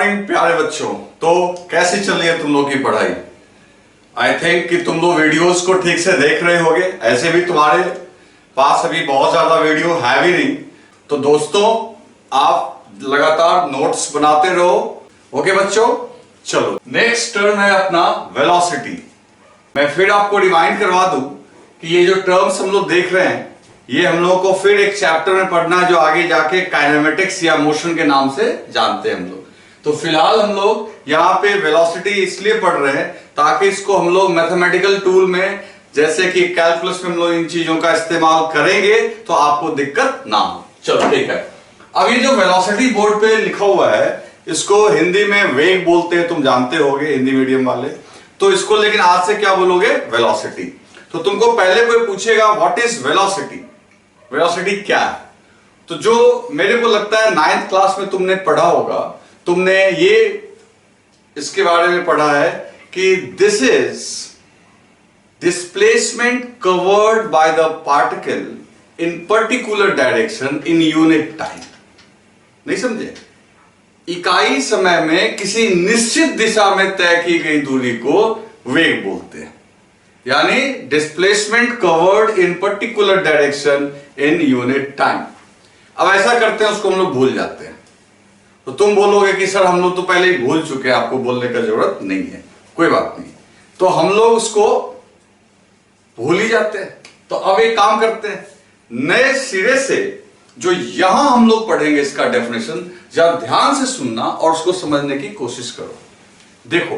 Morning प्यारे बच्चों। तो कैसी चल रही है तुम लोग की पढ़ाई? आई थिंक कि तुम लोग वीडियोस को ठीक से देख रहे होगे। ऐसे भी तुम्हारे पास अभी बहुत ज्यादा वीडियो है भी नहीं। तो दोस्तों आप लगातार नोट्स बनाते रहो। ओके बच्चों, चलो नेक्स्ट टर्म है अपना वेलोसिटी। मैं फिर आपको रिमाइंड करवा दूं कि ये जो टर्म्स हम लोग देख रहे हैं ये हम लोगों को फिर एक चैप्टर में पढ़ना है जो आगे जाके काइनेमेटिक्स या मोशन के नाम से जानते हैं हम लोग। तो फिलहाल हम लोग यहाँ पे वेलोसिटी इसलिए पढ़ रहे हैं ताकि इसको हम लोग मैथमेटिकल टूल में जैसे कि कैलकुलस में हम लोग इन चीजों का इस्तेमाल करेंगे तो आपको दिक्कत ना हो। चलो ठीक है। अब ये जो वेलोसिटी बोर्ड पे लिखा हुआ है इसको हिंदी में वेग बोलते हैं, तुम जानते होगे हिंदी मीडियम वाले। तो इसको लेकिन आज से क्या बोलोगे? वेलोसिटी। तो तुमको पहले कोई पूछेगा व्हाट इज वेलोसिटी, वेलोसिटी क्या है? तो जो मेरे को लगता है 9th क्लास में तुमने पढ़ा होगा, तुमने ये इसके बारे में पढ़ा है कि this is displacement covered by the particle in particular direction in unit time. नहीं समझे? इकाई समय में किसी निश्चित दिशा में तय की गई दूरी को वेग बोलते हैं, यानी displacement covered in particular direction in unit time. अब ऐसा करते हैं उसको हम लोग भूल जाते हैं। तो तुम बोलोगे कि सर हम लोग तो पहले ही भूल चुके हैं, आपको बोलने का जरूरत नहीं है। कोई बात नहीं, तो हम लोग उसको भूल ही जाते हैं। तो अब एक काम करते हैं, नए सिरे से जो यहां हम लोग पढ़ेंगे इसका डेफिनेशन जरा ध्यान से सुनना और उसको समझने की कोशिश करो। देखो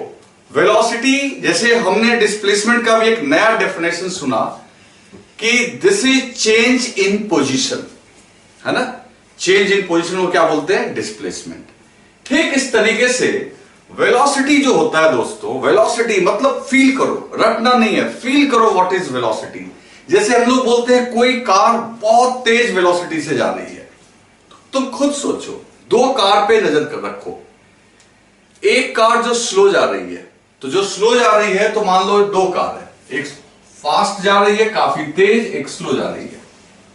वेलोसिटी, जैसे हमने डिस्प्लेसमेंट का भी एक नया डेफिनेशन सुना कि this is change in position, है ना? चेंज इन पोजीशन को क्या बोलते हैं? डिस्प्लेसमेंट। ठीक इस तरीके से वेलोसिटी जो होता है दोस्तों, वेलोसिटी मतलब फील करो, रटना नहीं है, फील करो व्हाट इज वेलोसिटी। जैसे हम लोग बोलते हैं कोई कार बहुत तेज वेलोसिटी से जा रही है, तुम खुद सोचो, दो कार पे नजर कर रखो। एक कार जो स्लो जा रही है, तो जो स्लो जा रही है तो मान लो दो कार है, एक फास्ट जा रही है काफी तेज, एक स्लो जा रही है।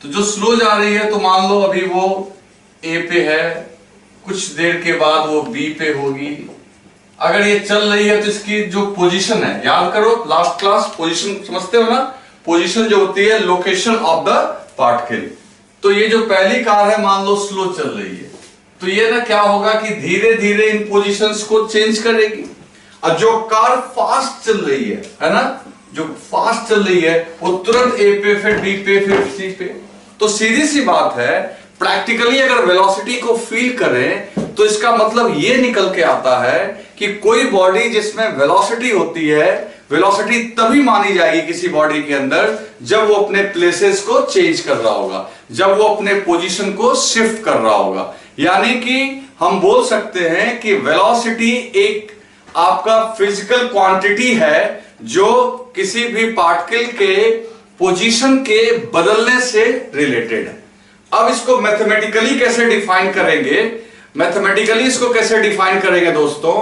तो जो स्लो जा रही है तो मान लो अभी वो ए पे है, कुछ देर के बाद वो बी पे होगी। अगर ये चल रही है तो इसकी जो पोजीशन है, याद करो लास्ट क्लास पोजीशन समझते हो ना? पोजीशन जो होती है लोकेशन ऑफ द पार्टिकल। तो ये जो पहली कार है मान लो स्लो चल रही है, तो ये ना क्या होगा कि धीरे धीरे इन पोजीशंस को चेंज करेगी। और जो कार फास्ट चल रही है ना, जो फास्ट चल रही है वो तुरंत ए पे, फिर बी पे, फिर सी पे। तो सीधी सी बात है, प्रैक्टिकली अगर वेलोसिटी को फील करें तो इसका मतलब ये निकल के आता है कि कोई बॉडी जिसमें वेलोसिटी होती है, वेलोसिटी तभी मानी जाएगी किसी बॉडी के अंदर जब वो अपने प्लेसेस को चेंज कर रहा होगा, जब वो अपने पोजीशन को शिफ्ट कर रहा होगा। यानी कि हम बोल सकते हैं कि वेलोसिटी एक आपका फिजिकल क्वांटिटी है जो किसी भी पार्टिकल के पोजीशन के बदलने से रिलेटेड है। अब इसको मैथमेटिकली कैसे डिफाइन करेंगे? मैथमेटिकली इसको कैसे डिफाइन करेंगे दोस्तों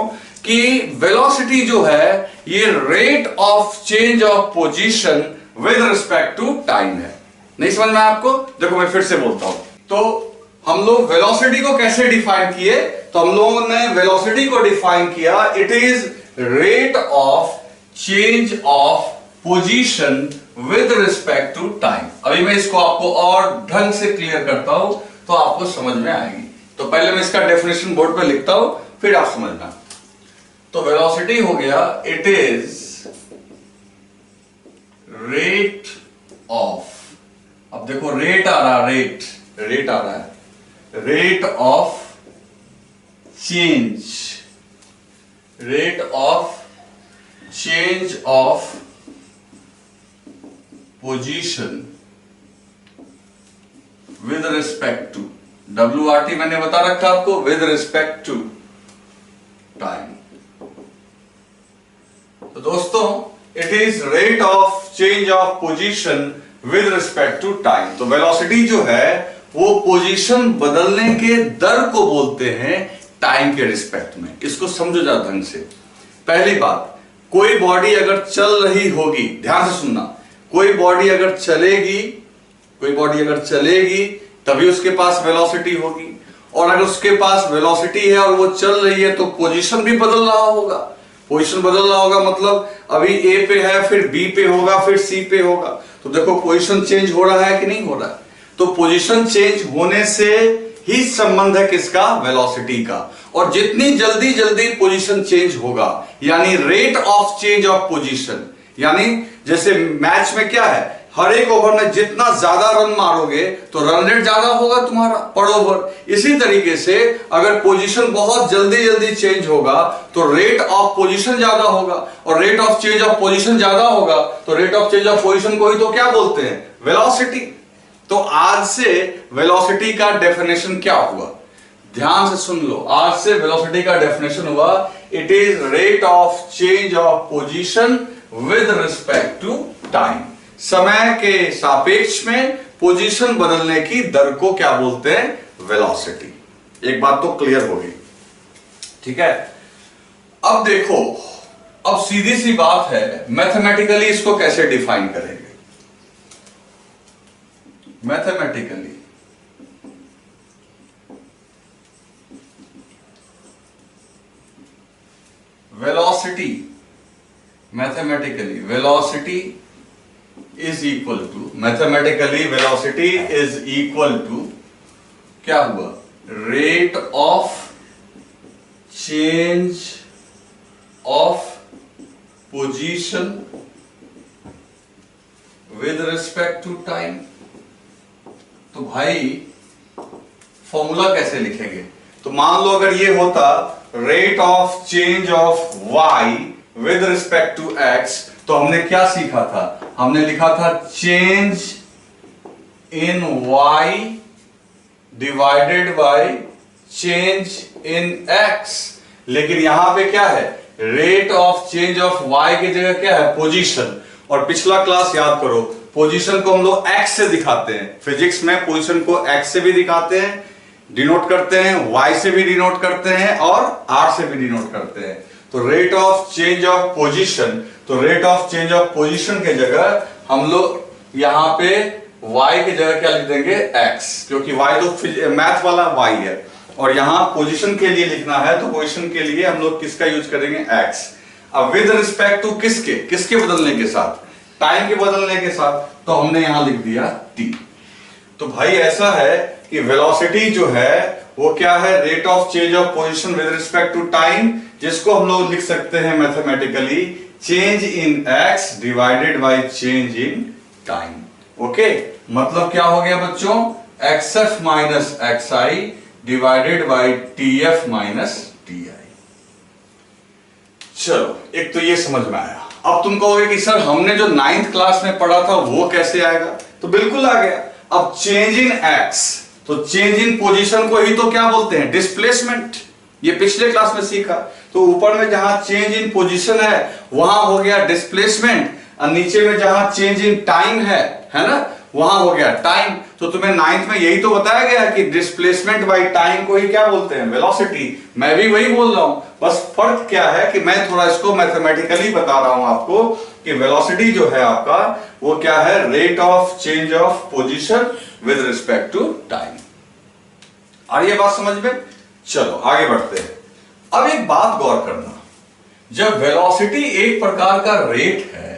कि वेलोसिटी जो है ये rate of change of position with respect to time है। नहीं समझ में आपको? देखो मैं फिर से बोलता हूं। तो हम लोग वेलोसिटी को कैसे डिफाइन किए? तो हम लोगों ने वेलोसिटी को डिफाइन किया, it is rate of change of position with respect to time. अभी मैं इसको आपको और ढंग से क्लियर करता हूं तो आपको समझ में आएगी। तो पहले मैं इसका डेफिनेशन बोर्ड पे लिखता हूं, फिर आप समझना। तो वेलोसिटी हो गया, इट इज रेट ऑफ, अब देखो रेट आ रहा, रेट आ रहा है, rate of change, rate of change of position with respect to, WRT मैंने बता रखा आपको, विद रिस्पेक्ट टू टाइम। तो दोस्तों it is rate of change of position with respect to time. तो वेलोसिटी जो है वो पोजीशन बदलने के दर को बोलते हैं टाइम के रिस्पेक्ट में। इसको समझो जरा ढंग से। पहली बात, कोई बॉडी अगर चल रही होगी, ध्यान से सुनना, कोई बॉडी अगर चलेगी तभी उसके पास वेलोसिटी होगी। और अगर उसके पास वेलोसिटी है और वो चल रही है तो पोजीशन भी बदल रहा होगा। पोजीशन बदल रहा होगा मतलब अभी ए पे है, फिर बी पे होगा, फिर सी पे होगा। तो देखो पोजीशन चेंज हो रहा है कि नहीं हो रहा है। तो पोजीशन चेंज होने से ही संबंध है किसका, वेलोसिटी का। और जितनी जल्दी जल्दी पोजीशन चेंज होगा यानी rate of change of position, यानी जैसे मैच में क्या है, हर एक ओवर में जितना ज्यादा रन मारोगे तो रन रेट ज्यादा होगा तुम्हारा पर ओवर। इसी तरीके से अगर पोजीशन बहुत जल्दी जल्दी चेंज होगा तो रेट ऑफ पोजीशन ज्यादा होगा, और rate of change of position ज्यादा होगा तो rate of change of position को ही तो क्या बोलते हैं, वेलोसिटी। तो आज से वेलोसिटी का डेफिनेशन क्या हुआ, ध्यान से सुन लो। आज से वेलोसिटी का डेफिनेशन हुआ, it is rate of change of position with respect to time. समय के सापेक्ष में पोजीशन बदलने की दर को क्या बोलते हैं, वेलोसिटी। एक बात तो क्लियर होगी, ठीक है। अब देखो, अब सीधी सी बात है, मैथमेटिकली इसको कैसे डिफाइन करेंगे। Mathematically velocity, mathematically velocity is equal to, mathematically velocity is equal to क्या हुआ, rate of change of position with respect to time. तो भाई फॉर्मूला कैसे लिखेंगे, तो मान लो अगर ये होता rate of change of y with respect to x, तो हमने क्या सीखा था, हमने लिखा था change in y divided by change in x। लेकिन यहां पे क्या है, rate of change of y की जगह क्या है, पोजीशन। और पिछला क्लास याद करो, पोजीशन को हम लोग x से दिखाते हैं, फिजिक्स में पोजीशन को x से भी दिखाते हैं, डिनोट करते हैं, y से भी डिनोट करते हैं और r से भी डिनोट करते हैं। तो rate of change of position, तो rate of change of position के जगह हम लोग यहां पे y की जगह क्या लिख देंगे, x, क्योंकि y तो मैथ वाला y है। और यहां पोजीशन के लिए लिखना है तो पोजीशन के लिए हम लोग किसका यूज करेंगे, x। अब विद रिस्पेक्ट टू किसके, किसके बदलने के साथ, टाइम के बदलने के साथ, तो हमने यहां लिख दिया t। तो भाई ऐसा है कि वेलोसिटी जो है वो क्या है, rate of change of position with respect to time, जिसको हम लोग लिख सकते हैं mathematically change in x divided by change in time. Okay, मतलब क्या हो गया बच्चों, xf minus xi divided by tf minus ti। चलो, एक तो ये समझ में आया। अब तुम कहोगे कि सर हमने जो 9th क्लास में पढ़ा था वो कैसे आएगा, तो बिल्कुल आ गया। अब चेंज इन x, तो चेंज इन पोजीशन को ही तो क्या बोलते हैं, डिस्प्लेसमेंट। ये पिछले क्लास में सीखा। तो ऊपर में जहां चेंज इन पोजीशन है वहां हो गया डिस्प्लेसमेंट, और नीचे में जहां चेंज इन टाइम है ना, वहां हो गया टाइम। तो तुम्हें 9th में यही तो बताया गया कि डिस्प्लेसमेंट बाय टाइम को ही क्या बोलते हैं, वेलोसिटी। मैं भी वही बोल रहा हूं, बस फर्क क्या है कि मैं थोड़ा इसको मैथमेटिकली बता रहा हूं आपको कि वेलोसिटी जो है आपका वो क्या है, rate of change of position with respect to time. और ये बात समझ में, चलो आगे बढ़ते हैं। अब एक बात गौर करना, जब वेलोसिटी एक प्रकार का रेट है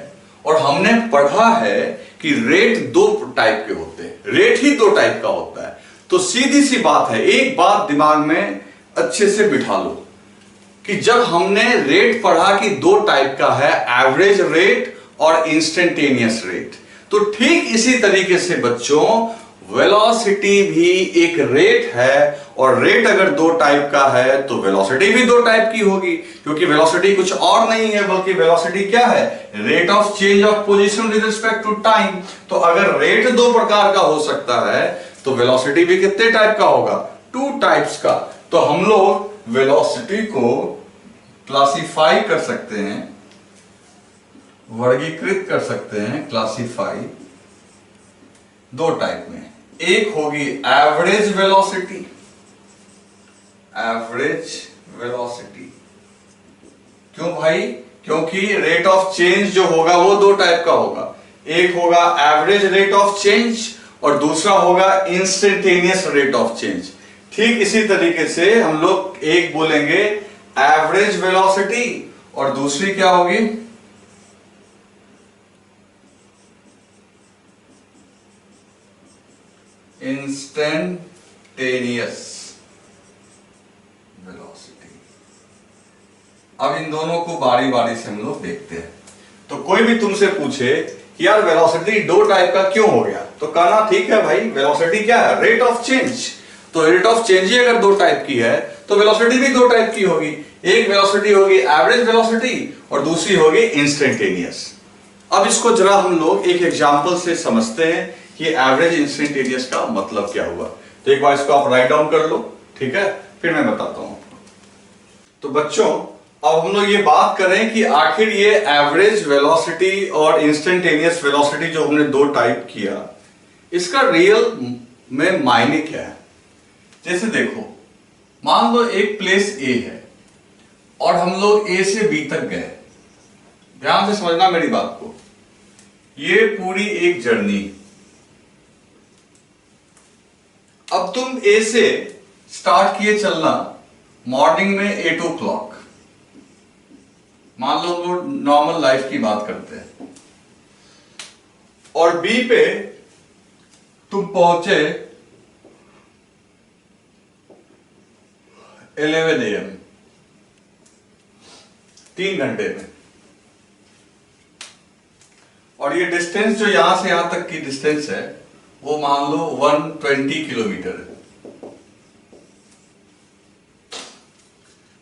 और हमने पढ़ा है कि रेट दो टाइप के होते हैं, रेट ही दो टाइप का होता है, तो सीधी सी बात है, एक बात दिमाग में अच्छे से बिठा लो कि जब हमने रेट पढ़ा कि दो टाइप का है, एवरेज रेट और इंस्टेंटेनियस रेट, तो ठीक इसी तरीके से बच्चों वेलोसिटी भी एक रेट है, और रेट अगर दो टाइप का है तो वेलोसिटी भी दो टाइप की होगी, क्योंकि वेलोसिटी कुछ और नहीं है बल्कि वेलोसिटी क्या है, rate of change of position with respect to time. तो अगर रेट दो प्रकार का हो सकता है तो वेलोसिटी भी कितने टाइप का होगा, टू टाइप्स का। तो हम लोग वेलोसिटी को क्लासिफाई कर सकते हैं, वर्गीकृत कर सकते हैं, क्लासिफाई दो टाइप में। एक होगी एवरेज वेलोसिटी, एवरेज वेलोसिटी। क्यों भाई, क्योंकि रेट ऑफ चेंज जो होगा वो दो टाइप का होगा, एक होगा एवरेज रेट ऑफ चेंज और दूसरा होगा इंस्टेंटेनियस रेट ऑफ चेंज। ठीक इसी तरीके से हम लोग एक बोलेंगे एवरेज वेलोसिटी और दूसरी क्या होगी, इंस्टेंटेनियस वेलोसिटी। अब इन दोनों को बारी बारी से हम लोग देखते हैं। तो कोई भी तुमसे पूछे कि यार वेलोसिटी दो टाइप का क्यों हो गया, तो कहना ठीक है भाई, वेलोसिटी क्या है, रेट ऑफ चेंज। तो रेट ऑफ चेंज ही अगर दो टाइप की है तो वेलोसिटी भी दो टाइप की होगी। एक वेलोसिटी होगी एवरेज वेलोसिटी और दूसरी होगी इंस्टेंटेनियस। अब इसको जरा हम लोग एक एग्जांपल से समझते हैं कि एवरेज इंस्टेंटेनियस का मतलब क्या हुआ। तो एक बार इसको आप राइट डाउन कर लो, ठीक है, फिर मैं बताता हूं आपको। तो बच्चों अब हम लोग ये बात करें कि आखिर ये एवरेज वेलोसिटी और इंस्टेंटेनियस वेलोसिटी जो हमने दो टाइप किया, इसका रियल में मायने क्या है। जैसे देखो, मान लो एक प्लेस ए है और हम लोग ए से बी तक गए। ध्यान से समझना मेरी बात को, ये पूरी एक जर्नी। अब तुम ए से स्टार्ट किए चलना मॉर्निंग में 8 o'clock, मान लो वो नॉर्मल लाइफ की बात करते हैं, और बी पे तुम पहुंचे 11 AM, 3 घंटे में। और ये डिस्टेंस जो यहां से यहां तक की डिस्टेंस है वो मान लो 120 किलोमीटर है।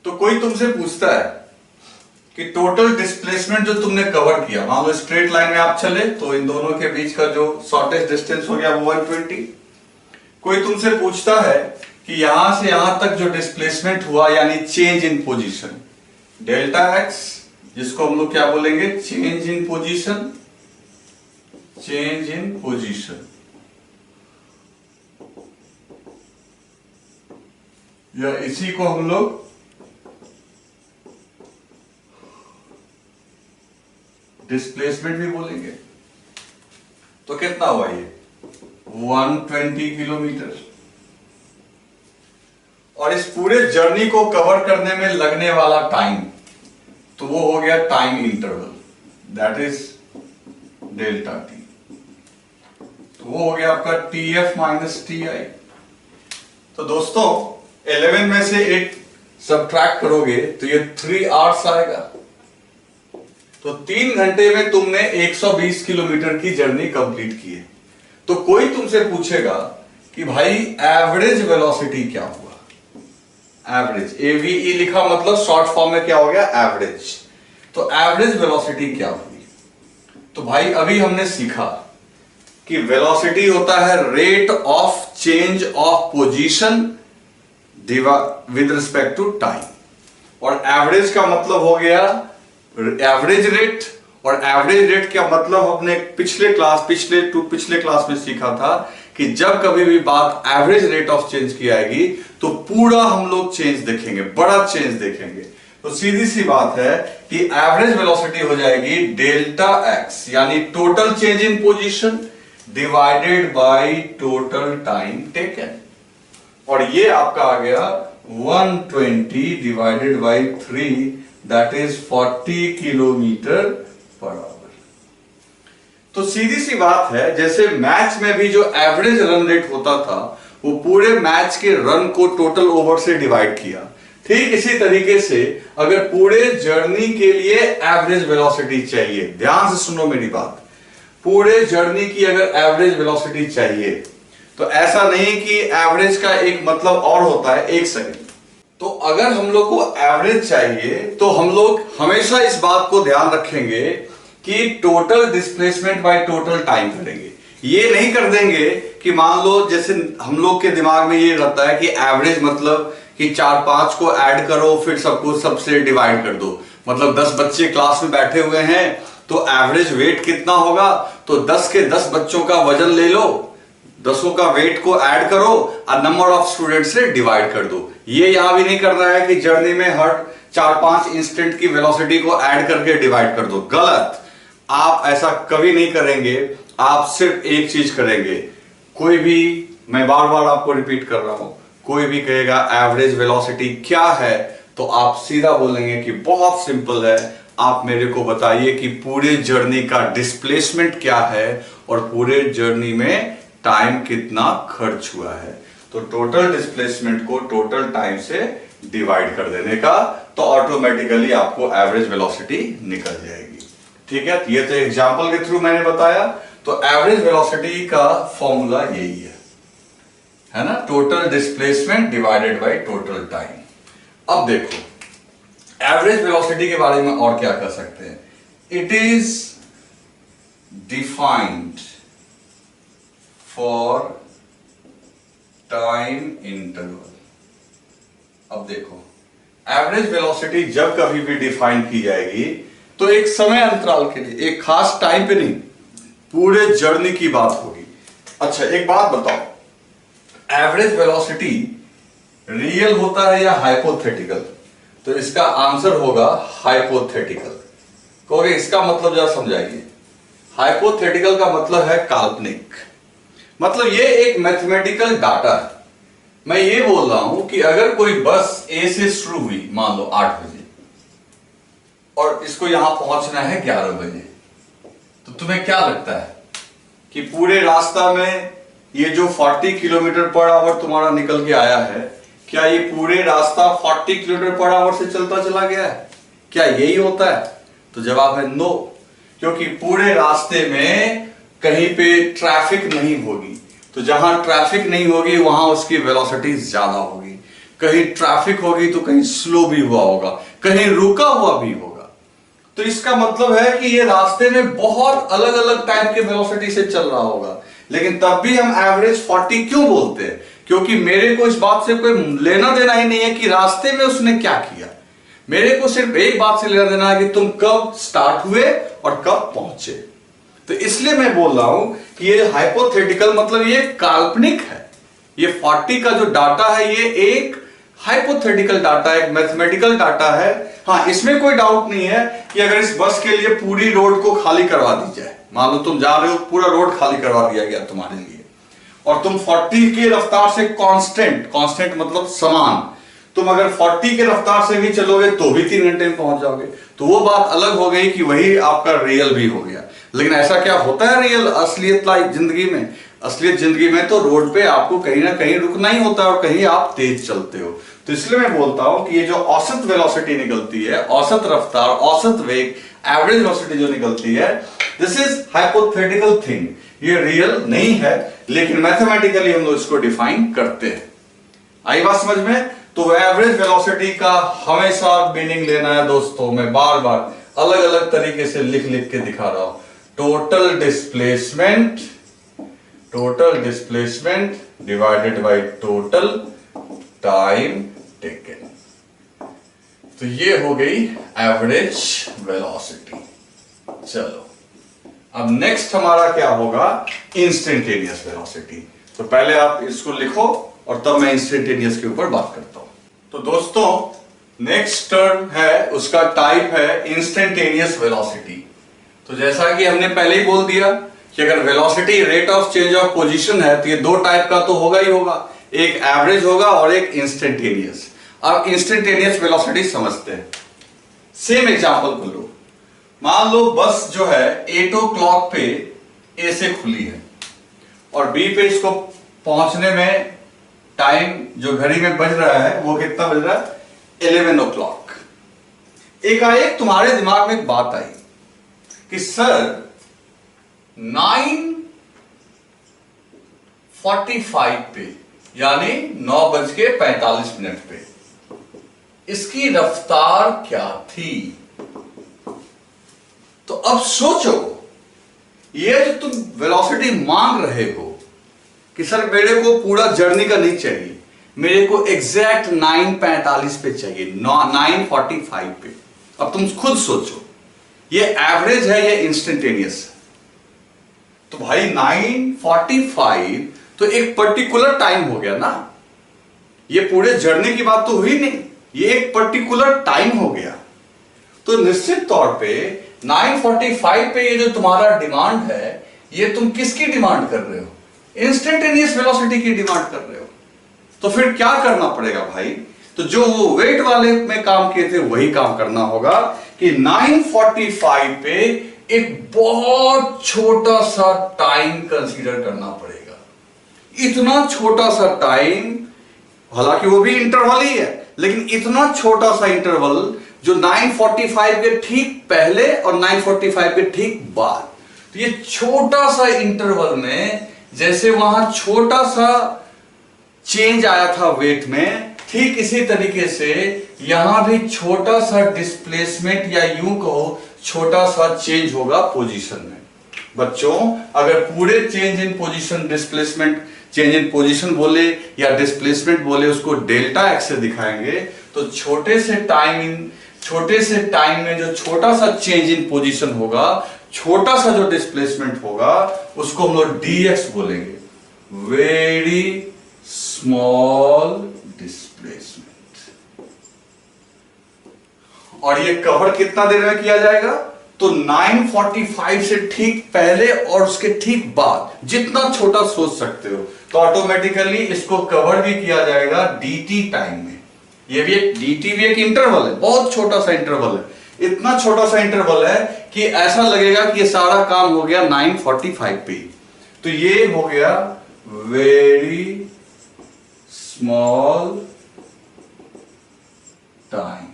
तो कोई तुमसे पूछता है कि टोटल डिस्प्लेसमेंट जो तुमने कवर किया, मान लो स्ट्रेट लाइन में आप चले तो इन दोनों के बीच का जो शॉर्टेस्ट डिस्टेंस हो गया वो 120। कोई तुमसे पूछता है कि यहां से यहां तक जो डिस्प्लेसमेंट हुआ यानी change in position, delta x, जिसको हम लोग क्या बोलेंगे, change in position, change in position, या इसी को हम लोग डिस्प्लेसमेंट भी बोलेंगे। तो कितना हुआ ये 120 किलोमीटर। और इस पूरे जर्नी को कवर करने में लगने वाला टाइम, तो वो हो गया time interval, that is delta T. तो वो हो गया आपका T F minus T I. तो दोस्तों 11 में से 8 सबट्रैक्ट करोगे तो ये 3 आवर्स आएगा। तो 3 घंटे में तुमने 120 किलोमीटर की जर्नी कंप्लीट की है। तो कोई तुमसे पूछेगा कि भाई एवरेज वेलोसिटी क्या हुआ, एवरेज, एवीई लिखा मतलब शॉर्ट फॉर्म में क्या हो गया, एवरेज। तो एवरेज वेलोसिटी क्या हुई। तो भाई अभी हमने सीखा कि वेलोसिटी होता है rate of change of position with respect to time, और एवरेज का मतलब हो गया एवरेज रेट। और एवरेज रेट का मतलब हमने पिछले क्लास में सीखा था कि जब कभी भी बात एवरेज रेट ऑफ चेंज की आएगी तो पूरा हम लोग चेंज देखेंगे, बड़ा चेंज देखेंगे। तो सीधी सी बात है कि एवरेज वेलोसिटी हो जाएगी डेल्टा एक्स, यानी total change in position divided by total time taken. और ये आपका आ गया 120 divided by 3, that is 40 kilometre per hour. तो सीधी सी बात है, जैसे मैच में भी जो एवरेज रन रेट होता था वो पूरे मैच के रन को टोटल ओवर से डिवाइड किया, ठीक इसी तरीके से अगर पूरे जर्नी के लिए एवरेज वेलोसिटी चाहिए, ध्यान से सुनो मेरी बात, पूरे जर्नी की अगर एवरेज वेलोसिटी चाहिए तो ऐसा नहीं कि एवरेज का एक मतलब और होता है, एक सेकंड। तो अगर हम लोग को एवरेज चाहिए तो हम लोग हमेशा इस बात को ध्यान रखेंगे कि total displacement by total time करेंगे। ये नहीं कर देंगे कि मान लो जैसे हम लोग के दिमाग में ये रहता है कि एवरेज मतलब कि 4-5 को ऐड करो फिर सबको सबसे डिवाइड कर दो। मतलब 10 बच्चे क्लास में बैठे हुए हैं तो एवरेज वेट कितना होगा, तो 10 के 10 बच्चों का वजन ले लो, 10 का वेट को ऐड करो और नंबर ऑफ स्टूडेंट से डिवाइड कर दो। ये यहां भी नहीं कर रहा है कि जर्नी में हर 4-5 इंस्टेंट की वेलोसिटी को ऐड करके डिवाइड कर दो, गलत। आप ऐसा कभी नहीं करेंगे। आप सिर्फ एक चीज करेंगे, कोई भी, मैं बार बार आपको रिपीट कर रहा हूं, कोई भी कहेगा एवरेज वेलोसिटी क्या है, तो आप सीधा बोलेंगे कि बहुत सिंपल है, आप मेरे को बताइए कि पूरे जर्नी का डिस्प्लेसमेंट क्या है और पूरे जर्नी में टाइम कितना खर्च हुआ है। तो टोटल डिस्प्लेसमेंट को टोटल टाइम से डिवाइड कर देने का, तो ऑटोमेटिकली आपको एवरेज वेलोसिटी निकल जाएगी। ठीक है, ये तो एग्जांपल के थ्रू मैंने बताया। तो एवरेज वेलोसिटी का फॉर्मूला यही है ना, total displacement divided by total time. अब देखो एवरेज वेलोसिटी के बारे में और क्या कर सकते हैं। It is defined for time interval. अब देखो एवरेज वेलोसिटी जब कभी भी डिफाइन की जाएगी तो एक समय अंतराल के लिए, एक खास टाइम पे नहीं, पूरे जर्नी की बात होगी। अच्छा एक बात बताओ, एवरेज वेलोसिटी रियल होता है या हाइपोथेटिकल? तो इसका आंसर होगा हाइपोथेटिकल। कहोगे इसका मतलब जरा समझाइए। हाइपोथेटिकल का मतलब है काल्पनिक, मतलब ये एक मैथमेटिकल डाटा है। मैं ये बोल रहा हूं कि अगर कोई बस ए से शुरू हुई मान लो 8 बजे और इसको यहां पहुंचना है 11 बजे, तो तुम्हें क्या लगता है कि पूरे रास्ता में ये जो 40 किलोमीटर पर आवर तुम्हारा निकल के आया है, क्या ये पूरे रास्ता 40 किलोमीटर पर आवर से चलता चला गया है? क्या यही होता है? तो जवाब है नो, क्योंकि पूरे रास्ते में कहीं पे ट्रैफिक नहीं होगी। तो जहां ट्रैफिक नहीं होगी वहां उसकी वेलोसिटी ज्यादा होगी, कहीं ट्रैफिक होगी तो कहीं स्लो भी हुआ होगा, कहीं रुका हुआ भी होगा। तो इसका मतलब है कि ये रास्ते में बहुत अलग अलग टाइप के वेलोसिटी से चल रहा होगा, लेकिन तब भी हम एवरेज 40 क्यों बोलते हैं? क्योंकि मेरे को इस बात से कोई लेना देना ही नहीं है कि रास्ते में उसने क्या किया। मेरे को सिर्फ एक बात से लेना देना है कि तुम कब स्टार्ट हुए और कब पहुंचे। तो इसलिए मैं बोल रहा हूं कि ये हाइपोथेटिकल मतलब ये काल्पनिक है। ये 40 का जो डाटा है ये एक हाइपोथेटिकल डाटा है, एक मैथमेटिकल डाटा है। हाँ, इसमें कोई डाउट नहीं है कि अगर इस बस के लिए पूरी रोड को खाली करवा दी जाए, मान लो तुम जा रहे हो, पूरा रोड खाली करवा दिया गया तुम्हारे लिए, और तुम 40 के रफ्तार से कांस्टेंट मतलब समान, तुम अगर 40 के रफ्तार से भी चलोगे तो भी 3 घंटे में पहुंच जाओगे, तो वो बात अलग हो गई कि वही आपका रियल भी हो गया। लेकिन ऐसा क्या होता है रियल असलियत जिंदगी में? असलियत जिंदगी में तो रोड पे आपको कहीं ना कहीं रुकना ही होता है और कहीं आप तेज चलते हो। तो इसलिए मैं बोलता हूं कि ये जो औसत वेलोसिटी निकलती है, औसत रफ्तार, औसत वेग, एवरेज वेलोसिटी जो निकलती है, दिस इज हाइपोथेटिकल थिंग। ये रियल नहीं है, लेकिन मैथमेटिकली हम लोग इसको डिफाइन करते हैं। आई बात समझ में? तो एवरेज वेलोसिटी का हमेशा मीनिंग लेना है दोस्तों। मैं बार बार अलग अलग तरीके से लिख लिख के दिखा रहा हूं। Total displacement divided by total time taken. तो ये हो गई एवरेज वेलोसिटी। चलो अब नेक्स्ट हमारा क्या होगा? Instantaneous velocity. तो पहले आप इसको लिखो और तब मैं इंस्टेंटेनियस के ऊपर बात करता हूं। तो दोस्तों नेक्स्ट टर्म है, उसका टाइप है इंस्टेंटेनियस वेलोसिटी। तो जैसा कि हमने पहले ही बोल दिया कि अगर velocity rate of change of position है तो ये दो टाइप का तो होगा ही होगा, एक एवरेज होगा और एक इंस्टेंटेनियस। अब इंस्टेंटेनियस वेलोसिटी समझते हैं। सेम एग्जांपल को लो, मान लो बस जो है 8 o'clock पे ए से खुली है और बी पे इसको पहुंचने में टाइम जो घड़ी में बज रहा है वो कितना बज रहा है? 11 o'clock। एकाएक तुम्हारे दिमाग में एक बात आई कि सर 9:45 पे यानी 9:45 पे इसकी रफ्तार क्या थी? तो अब सोचो, ये जो तुम वेलोसिटी मांग रहे हो कि सर मेरे को पूरा जर्नी का नहीं चाहिए, मेरे को एग्जैक्ट 9:45 पे चाहिए, 9:45 पे। अब तुम खुद सोचो, ये एवरेज है या इंस्टेंटेनियस? तो भाई 9:45 तो एक पर्टिकुलर टाइम हो गया ना, ये पूरे जर्नी की बात तो हुई नहीं, ये एक पर्टिकुलर टाइम हो गया। तो निश्चित तौर पे 9:45 पे ये जो तुम्हारा डिमांड है, ये तुम किसकी डिमांड कर रहे हो? इंस्टेंटेनियस वेलोसिटी की डिमांड कर रहे हो। तो फिर क्या करना पड़ेगा भाई? तो जो वो वेट वाले में काम किए थे वही काम करना होगा कि 9:45 पे एक बहुत छोटा सा टाइम कंसीडर करना पड़ेगा। इतना छोटा सा टाइम, हालांकि वो भी इंटरवल ही है, लेकिन इतना छोटा सा इंटरवल जो 9:45 के ठीक पहले और 9:45 के ठीक बाद। तो ये छोटा सा इंटरवल में जैसे वहां छोटा सा चेंज आया था वेट में, ठीक इसी तरीके से यहां भी छोटा सा डिस्प्लेसमेंट या यूं कहो छोटा सा चेंज होगा पोजीशन में। बच्चों, अगर पूरे change in position, displacement change in position बोले या डिस्प्लेसमेंट बोले उसको डेल्टा एक्स से दिखाएंगे, तो छोटे से टाइम में जो छोटा सा चेंज इन पोजीशन होगा, छोटा सा जो डिस्प्लेसमेंट होगा, उसको हम लोग dx बोलेंगे, वेरी स्मॉल डिस्प्लेसमेंट। और ये कवर कितना देर में किया जाएगा? तो 9:45 से ठीक पहले और उसके ठीक बाद, जितना छोटा सोच सकते हो, तो ऑटोमेटिकली इसको कवर भी किया जाएगा dt टाइम में। ये भी एक dt भी एक इंटरवल है, बहुत छोटा सा इंटरवल है। इतना छोटा सा इंटरवल है कि ऐसा लगेगा कि ये सारा काम हो गया 9:45 पे। तो ये हो गया वेरी स्मॉल टाइम।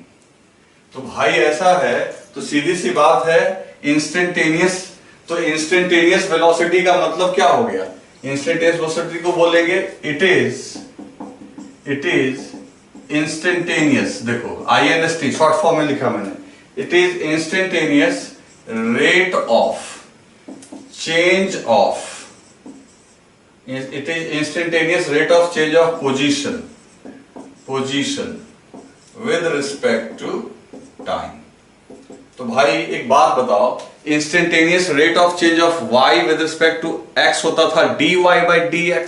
तो भाई ऐसा है, तो सीधी सी बात है, इंस्टेंटेनियस, तो इंस्टेंटेनियस वेलोसिटी का मतलब क्या हो गया? इंस्टेंटेनियस वेलोसिटी को बोलेंगे इट इज इंस्टेंटेनियस। देखो INST शॉर्ट फॉर्म में लिखा मैंने, it is instantaneous rate of change of, it is instantaneous rate of change of position with respect to time। तो भाई एक बात बताओ, instantaneous rate of change of y with respect to x होता था dy by dx,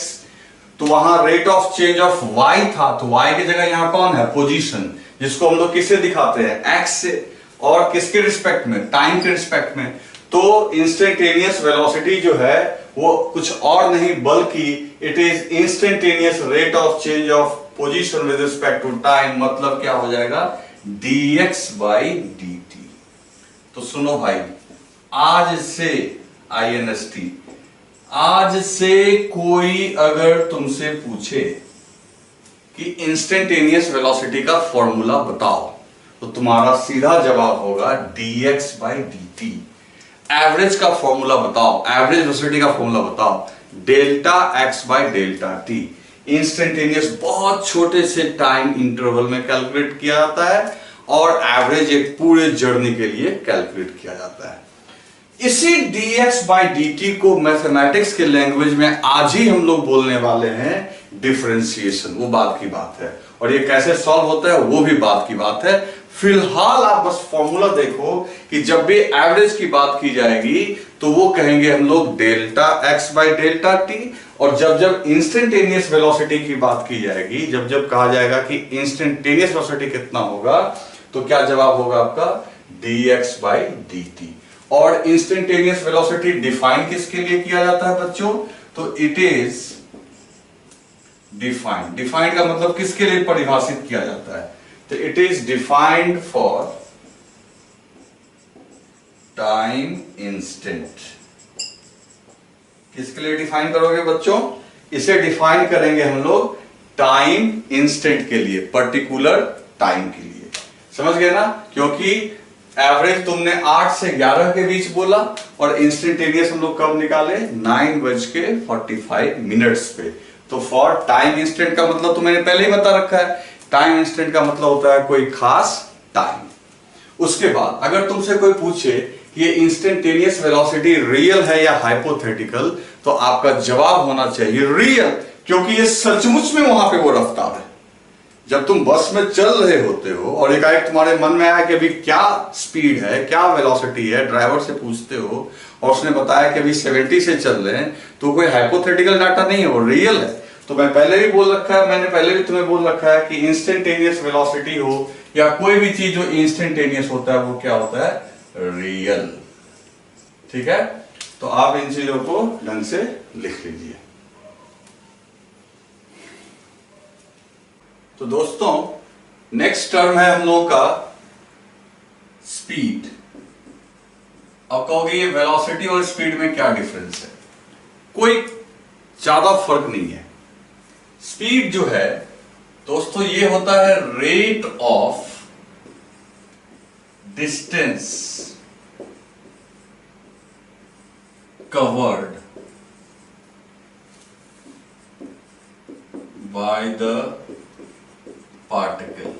तो वहां rate of change of y था, तो y की जगह यहां कौन है? पोजीशन, जिसको हम लोग किससे दिखाते हैं? x से। और किसके रिस्पेक्ट में? टाइम के रिस्पेक्ट में। तो इंस्टेंटेनियस वेलोसिटी जो है वो कुछ और नहीं बल्कि it is instantaneous rate of change of position with respect to time. मतलब क्या हो जाएगा? dx by dt। तो सुनो भाई, आज से INST, आज से कोई अगर तुमसे पूछे कि इंस्टेंटेनियस वेलोसिटी का फॉर्मूला बताओ, तो तुम्हारा सीधा जवाब होगा dx by dt। एवरेज का फॉर्मूला बताओ, एवरेज वेलोसिटी का फॉर्मूला बताओ, delta x by delta t। Instantaneous बहुत छोटे से टाइम इंटरवल में कैलकुलेट किया जाता है और एवरेज एक पूरे जर्नी के लिए कैलकुलेट किया जाता है। इसी dx by dt को मैथमेटिक्स के लैंग्वेज में आज ही हम लोग बोलने वाले हैं डिफरेंशिएशन। वो बात की बात है, और ये कैसे सॉल्व होता है वो भी बात की बात है। फिलहाल आप बस फॉर्मूला देखो कि जब भी एवरेज की बात की जाएगी तो वो कहेंगे हम लोग delta x by delta t, और जब जब इंस्टेंटेनियस वेलोसिटी की बात की जाएगी, जब जब कहा जाएगा कि इंस्टेंटेनियस वेलोसिटी कितना होगा, तो क्या जवाब होगा आपका? dx by dt। और इंस्टेंटेनियस वेलोसिटी डिफाइन किसके लिए किया जाता है बच्चों? तो इट इज डिफाइंड, डिफाइंड का मतलब किसके लिए परिभाषित किया जाता है? तो it is defined for time instant. किसके लिए डिफाइन करोगे बच्चों? इसे डिफाइन करेंगे हम लोग टाइम इंस्टेंट के लिए, पर्टिकुलर टाइम के लिए। समझ गए ना? क्योंकि एवरेज तुमने 8 से 11 के बीच बोला और इंस्टेंटेनियस हम लोग कब निकाले? 9:45 पे। तो फॉर टाइम इंस्टेंट का मतलब तो मैंने पहले ही बता रखा है, टाइम इंस्टेंट का मतलब होता है कोई खास टाइम। उसके बाद अगर तुमसे कोई पूछे ये इंस्टेंटेनियस वेलोसिटी रियल है या हाइपोथेटिकल, तो आपका जवाब होना चाहिए रियल, क्योंकि ये सचमुच में वहां पे वो रफ्तार है। जब तुम बस में चल रहे होते हो और एकाएक तुम्हारे मन में आया कि अभी क्या स्पीड है, क्या वेलोसिटी है, ड्राइवर से पूछते हो और उसने बताया कि अभी 70 से चल रहे हैं, तो कोई हाइपोथेटिकल डाटा नहीं है, वो रियल है। तो मैंने पहले भी तुम्हें बोल रखा है कि इंस्टेंटेनियस वेलोसिटी हो या कोई भी चीज जो इंस्टेंटेनियस होता है वो क्या होता है? रियल। ठीक है, तो आप इन चीजों को ढंग से लिख लीजिए। तो दोस्तों नेक्स्ट टर्म है हम लोगों का स्पीड। अब कहोगे ये वेलोसिटी और स्पीड में क्या डिफरेंस है? कोई ज्यादा फर्क नहीं है। स्पीड जो है दोस्तों ये होता है rate of distance covered by the particle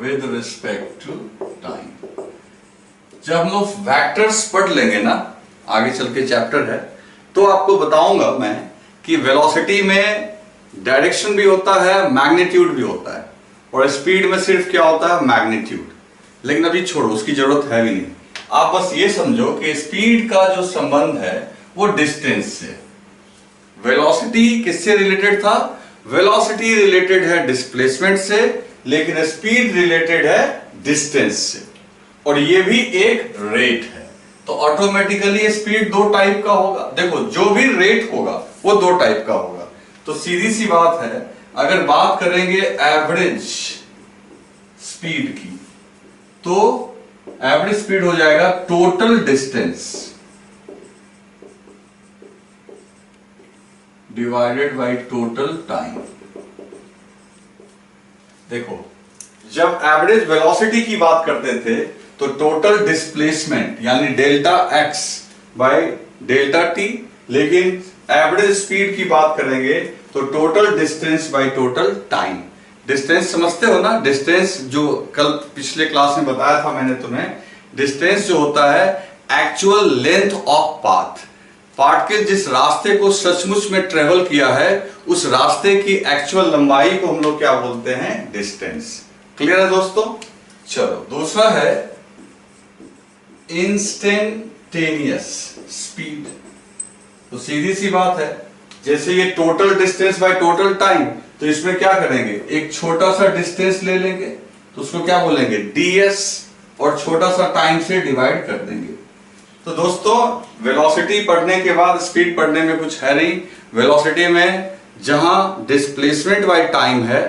with respect to time. जब हम लोग वेक्टर्स पढ़ लेंगे ना, आगे चल के चैप्टर है, तो आपको बताऊंगा मैं कि वेलोसिटी में डायरेक्शन भी होता है, मैग्नीट्यूड भी होता है, और स्पीड में सिर्फ क्या होता है? मैग्नीट्यूड। लेकिन अभी छोड़ो, उसकी जरूरत है भी नहीं। आप बस ये समझो कि स्पीड का जो संबंध है वो डिस्टेंस से। वेलोसिटी किससे रिलेटेड था? वेलोसिटी रिलेटेड है डिस्प्लेसमेंट से, लेकिन स्पीड रिलेटेड है डिस्टेंस से, और ये भी एक रेट है। तो ऑटोमेटिकली स्पीड दो टाइप का होगा। देखो जो भी रेट होगा वो दो टाइप का होगा। तो सीधी सी बात है, अगर बात करेंगे एवरेज स्पीड की, तो एवरेज स्पीड हो जाएगा total distance divided by total time. देखो जब एवरेज वेलोसिटी की बात करते थे तो टोटल डिस्प्लेसमेंट यानी delta x by delta T, लेकिन एवरेज स्पीड की बात करेंगे तो total distance by total time. Distance समझते हो ना? डिस्टेंस जो कल पिछले क्लास में बताया था मैंने तुम्हें, डिस्टेंस जो होता है actual length of path. Particle जिस रास्ते को सचमुच में ट्रेवल किया है उस रास्ते की एक्चुअल लंबाई को हम लोग क्या बोलते हैं? डिस्टेंस। क्लियर है दोस्तों? चलो दूसरा है इंस्टेंटेनियस स्पीड। तो सीधी सी बात है, जैसे ये total distance by total time, तो इसमें क्या करेंगे? एक छोटा सा डिस्टेंस ले लेंगे तो उसको क्या बोलेंगे? ds, और छोटा सा टाइम से डिवाइड कर देंगे। तो दोस्तों वेलोसिटी पढ़ने के बाद स्पीड पढ़ने में कुछ है नहीं। वेलोसिटी में जहां डिस्प्लेसमेंट बाय टाइम है,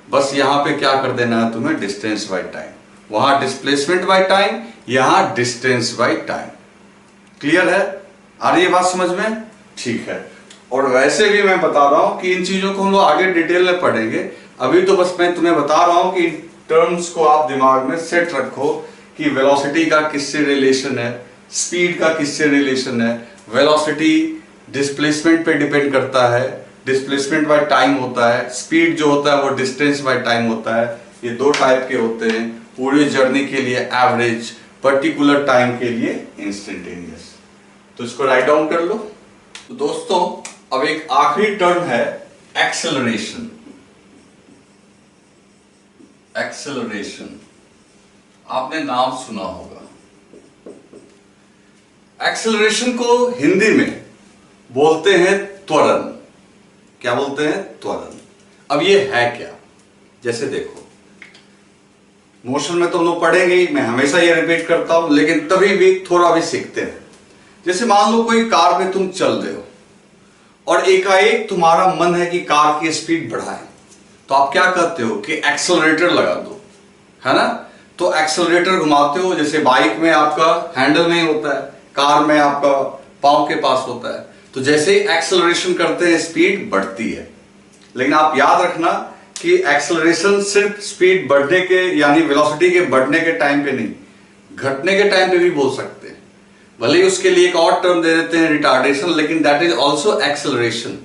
बस यहां पे क्या कर देना है तुम्हें? Distance by time. वहां डिस्प्लेसमेंट बाय टाइम, यहां डिस्टेंस बाय टाइम। क्लियर है? आ रही है बात समझ में? ठीक है। और वैसे भी मैं बता रहा हूं कि इन चीजों को हम लोग आगे डिटेल में पढ़ेंगे। अभी तो बस मैं तुम्हें बता रहा हूं कि टर्म्स को आप दिमाग में सेट रखो कि वेलोसिटी का किससे रिलेशन है, स्पीड का किससे रिलेशन है। वेलोसिटी डिस्प्लेसमेंट पे डिपेंड करता है, डिस्प्लेसमेंट बाय टाइम होता है। स्पीड जो होता है वो डिस्टेंस बाय टाइम होता है। ये दो टाइप के होते हैं, पूरी जर्नी के लिए एवरेज, पर्टिकुलर टाइम के लिए इंस्टेंटेनियस। तो इसको राइट डाउन कर लो। तो दोस्तों अब एक आखिरी टर्म है एक्सेलरेशन। एक्सेलरेशन आपने नाम सुना होगा। एक्सेलरेशन को हिंदी में बोलते हैं त्वरण। क्या बोलते हैं? त्वरण। अब ये है क्या? जैसे देखो, मोशन में तो हम लोग पढ़ेंगे ही, मैं हमेशा ये रिपीट करता हूं, लेकिन तभी भी थोड़ा भी सीखते हैं। जैसे मान लो कोई कार में तुम चल रहे हो और एकाएक तुम्हारा मन है कि कार की स्पीड बढ़ाएं, तो आप क्या करते हो कि एक्सेलरेटर लगा दो, है ना? तो एक्सेलरेटर घुमाते हो। जैसे बाइक में आपका हैंडल नहीं होता है, कार में आपका पांव के पास होता है। तो जैसे ही एक्सेलरेशन करते हैं स्पीड बढ़ती है। लेकिन आप याद रखना कि एक्सेलरेशन सिर्फ स्पीड बढ़ने के यानी वेलोसिटी के बढ़ने के टाइम पे नहीं, घटने के टाइम पे भी बोल सकते हैं। भले ही उसके लिए एक और टर्म दे देते हैं रिटार्डेशन, लेकिन दैट इज ऑल्सो एक्सेलरेशन,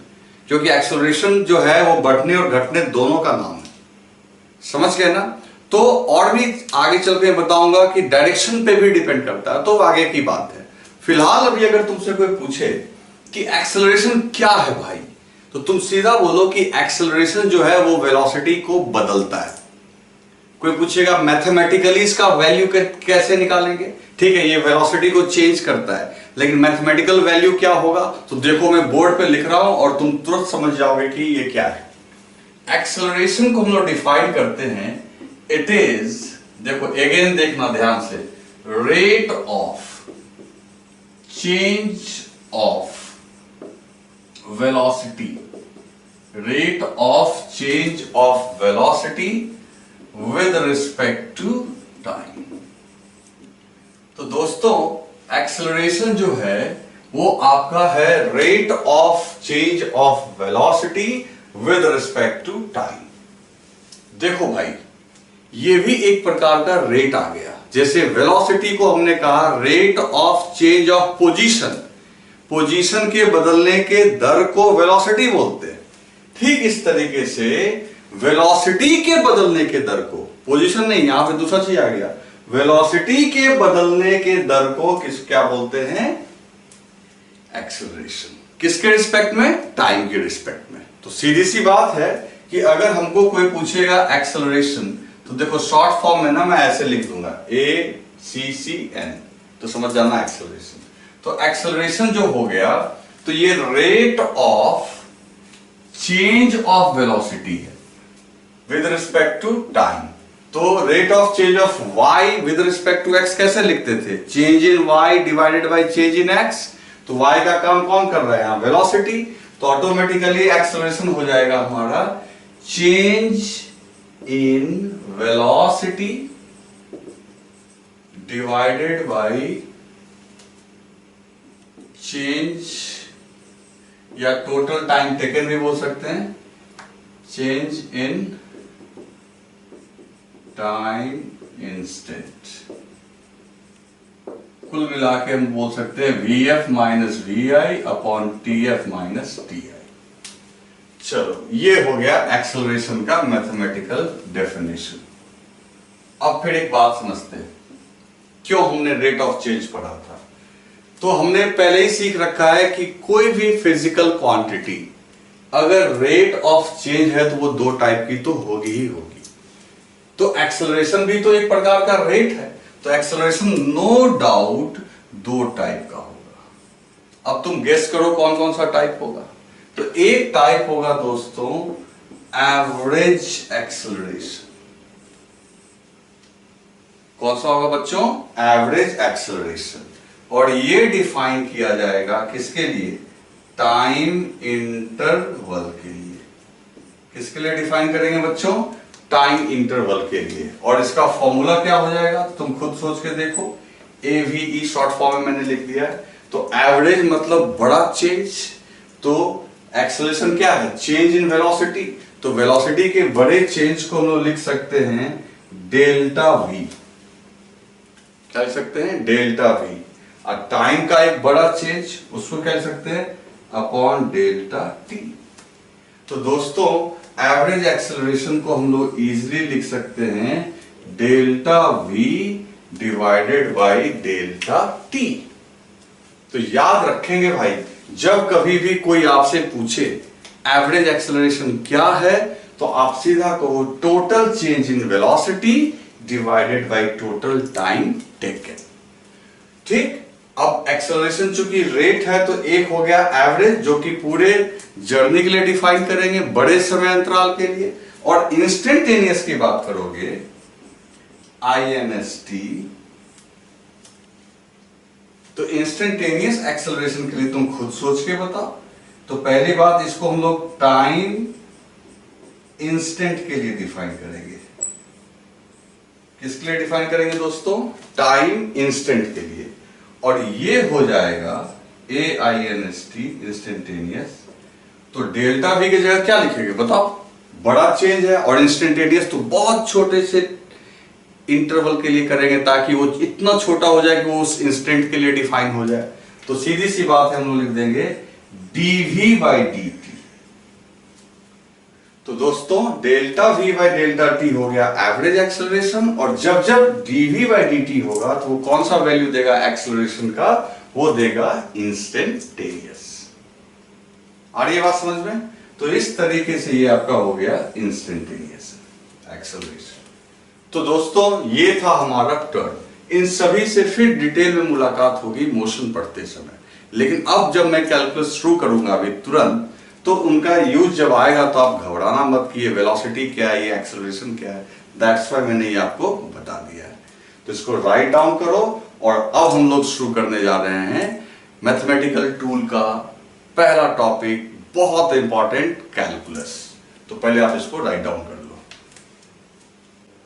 क्योंकि एक्सेलरेशन जो है वो बढ़ने और घटने दोनों का नाम है। समझ गए ना? तो और भी आगे चल के बताऊंगा कि डायरेक्शन पे भी डिपेंड करता है, तो आगे की बात है। फिलहाल अभी अगर तुमसे कोई पूछे कि एक्सेलरेशन क्या है भाई, तो तुम सीधा बोलो कि एक्सेलरेशन जो है वो वेलोसिटी को बदलता है। कोई पूछेगा मैथमेटिकली इसका वैल्यू कैसे निकालेंगे? ठीक है, ये वेलोसिटी को चेंज करता है, लेकिन मैथमेटिकल वैल्यू क्या होगा? तो देखो मैं बोर्ड पे लिख रहा हूं और तुम तुरंत समझ जाओगे कि ये क्या है। एक्सेलरेशन को हम लोग डिफाइन करते हैं, इट इज, देखो अगेन देखना ध्यान से, rate of change of velocity rate of change of velocity with respect to time। तो दोस्तों एक्सेलरेशन जो है वो आपका है rate of change of velocity with respect to time. देखो भाई, ये भी एक प्रकार का रेट आ गया। जैसे वेलोसिटी को हमने कहा rate of change of position, position के बदलने के दर को वेलोसिटी बोलते हैं। ठीक इस तरीके से वेलोसिटी के बदलने के दर को, पोजीशन नहीं, यहां पे दूसरा चीज आ गया, वेलोसिटी के बदलने के दर को क्या बोलते हैं? एक्सेलरेशन। किसके रिस्पेक्ट में? टाइम के रिस्पेक्ट में। तो सीधी सी बात है कि अगर हमको कोई पूछेगा एक्सेलरेशन, तो देखो शॉर्ट फॉर्म में ना मैं ऐसे लिख दूंगा ACCN, तो समझ जाना एक्सेलरेशन। तो एक्सेलरेशन जो हो गया, तो ये rate of change of velocity है विद रिस्पेक्ट टू टाइम। तो rate of change of y with respect to x कैसे लिखते थे? Change in y divided by change in x। तो y का काम कौन कर रहा है यहां? वेलोसिटी। तो ऑटोमेटिकली एक्सेलरेशन हो जाएगा हमारा change in velocity divided by change, या टोटल टाइम टेकन भी बोल सकते हैं, चेंज इन टाइम इंस्टेंट। कुल मिला के हम बोल सकते हैं VF minus VI upon TF minus TI। चलो, ये हो गया एक्सेलरेशन का मैथमेटिकल डेफिनेशन। अब फिर एक बात समझते हैं, क्यों हमने रेट ऑफ चेंज पढ़ा था। तो हमने पहले ही सीख रखा है कि कोई भी फिजिकल क्वांटिटी अगर रेट ऑफ चेंज है तो वो दो टाइप की तो होगी ही होगी। तो एक्सेलरेशन भी तो एक प्रकार का रेट है। तो एक्सेलरेशन नो डाउट दो टाइप का होगा। अब तुम गेस करो कौन कौन सा टाइप होगा। तो एक टाइप होगा दोस्तों एवरेज एक्सेलरेशन। कौन सा होगा बच्चों? Average acceleration. और ये डिफाइन किया जाएगा किसके लिए? टाइम इंटरवल के लिए। किसके लिए डिफाइन करेंगे बच्चों? टाइम इंटरवल के लिए। और इसका फॉर्मूला क्या हो जाएगा तुम खुद सोच के देखो। AVE शॉर्ट फॉर्म में मैंने लिख दिया है। तो एवरेज मतलब बड़ा चेंज, तो एक्सेलरेशन क्या है? Change in velocity. तो वेलोसिटी के बड़े चेंज को हम लोग लिख सकते हैं डेल्टा V। क्या लिख सकते हैं? Delta V। और टाइम का एक बड़ा चेंज, उसको क्या लिख सकते हैं? Upon delta T। तो दोस्तों एवरेज एक्सेलरेशन को हम लोग इजीली लिख सकते हैं delta V divided by delta T। तो याद रखेंगे भाई, जब कभी भी कोई आपसे पूछे एवरेज एक्सेलरेशन क्या है, तो आप सीधा कहो total change in velocity divided by total time taken. ठीक। अब एक्सेलरेशन चूंकि रेट है, तो एक हो गया एवरेज जो कि पूरे जर्नी के लिए डिफाइन करेंगे, बड़े समय अंतराल के लिए। और इंस्टेंटेनियस की बात करोगे INST, तो इंस्टेंटेनियस एक्सेलरेशन के लिए तुम खुद सोच के बताओ। तो पहली बात, इसको हम लोग टाइम इंस्टेंट के लिए डिफाइन करेंगे। किसके लिए डिफाइन करेंगे दोस्तों? टाइम इंस्टेंट के लिए। और ये हो जाएगा AINST इंस्टेंटेनियस। तो डेल्टा V की जगह क्या लिखेंगे बताओ? बड़ा चेंज है। और इंस्टेंटेनियस तो बहुत छोटे से इंटरवल के लिए करेंगे ताकि वो इतना छोटा हो जाए कि वो उस इंस्टेंट के लिए डिफाइन हो जाए। तो सीधी सी बात है, हम लोग लिख देंगे dV बाई dt। तो दोस्तों delta V by delta T हो गया एवरेज एक्सेलरेशन। और जब जब dV बाई dt होगा तो वो कौन सा वैल्यू देगा एक्सेलरेशन का? वो देगा इंस्टेंटेनियस। आ रही है बात समझ में? तो इस तरीके से ये आपका हो गया इंस्टेंटेनियस एक्सेलरेशन। तो दोस्तों ये था हमारा टर्म। इन सभी से फिर डिटेल में मुलाकात होगी मोशन पढ़ते समय। लेकिन अब जब मैं कैलकुलस शुरू करूंगा अभी तुरंत, तो उनका यूज जब आएगा तो आप घबराना मत कि ये वेलोसिटी क्या है, ये एक्सेलरेशन क्या है। दैट्स व्हाई मैंने ये आपको बता दिया है। तो इसको राइट डाउन करो। और अब हम लोग शुरू करने जा रहे हैं मैथमेटिकल टूल का पहला टॉपिक, बहुत इंपॉर्टेंट कैलकुलस। तो पहले आप इसको राइट डाउन कर लो।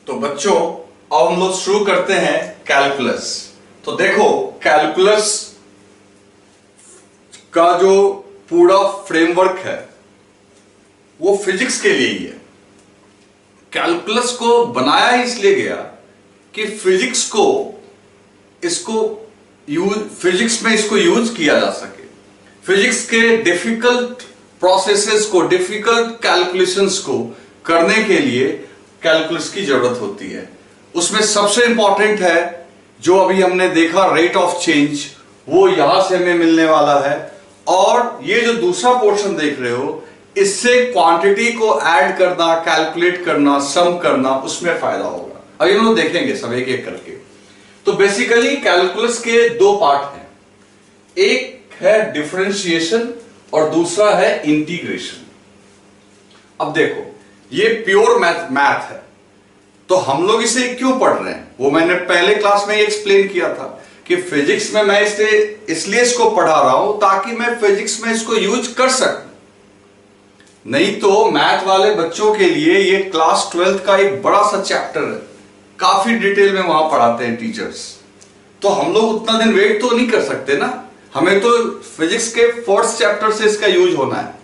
तो बच्चों अब हम लोग शुरू करते हैं कैलकुलस। तो देखो कैलकुलस का जो पूरा फ्रेमवर्क है वो फिजिक्स के लिए ही है। कैलकुलस को बनाया इसलिए गया कि फिजिक्स में इसको यूज किया जा सके। फिजिक्स के डिफिकल्ट प्रोसेसेस को, डिफिकल्ट कैलकुलेशंस को करने के लिए कैलकुलस की जरूरत होती है। उसमें सबसे इंपॉर्टेंट है जो अभी हमने देखा रेट ऑफ चेंज, वो यहां से हमें मिलने वाला है। और ये जो दूसरा पोर्शन देख रहे हो, इससे क्वांटिटी को ऐड करना, कैलकुलेट करना, सम करना, उसमें फायदा होगा। अभी हम लोग देखेंगे सब एक एक करके। तो बेसिकली कैलकुलस के दो पार्ट हैं, एक है डिफरेंशिएशन और दूसरा है इंटीग्रेशन। अब देखो ये प्योर मैथ है, तो हम लोग इसे क्यों पढ़ रहे हैं वो मैंने पहले क्लास में एक्सप्लेन किया था कि फिजिक्स में मैं इसलिए इसको पढ़ा रहा हूं ताकि मैं फिजिक्स में इसको यूज कर सकूं। नहीं तो मैथ वाले बच्चों के लिए ये क्लास 12th का एक बड़ा सा चैप्टर है, काफी डिटेल में वहां पढ़ाते हैं टीचर्स। तो हम लोग उतना दिन वेट तो नहीं कर सकते ना, हमें तो फिजिक्स के फर्स्ट चैप्टर से इसका यूज होना है।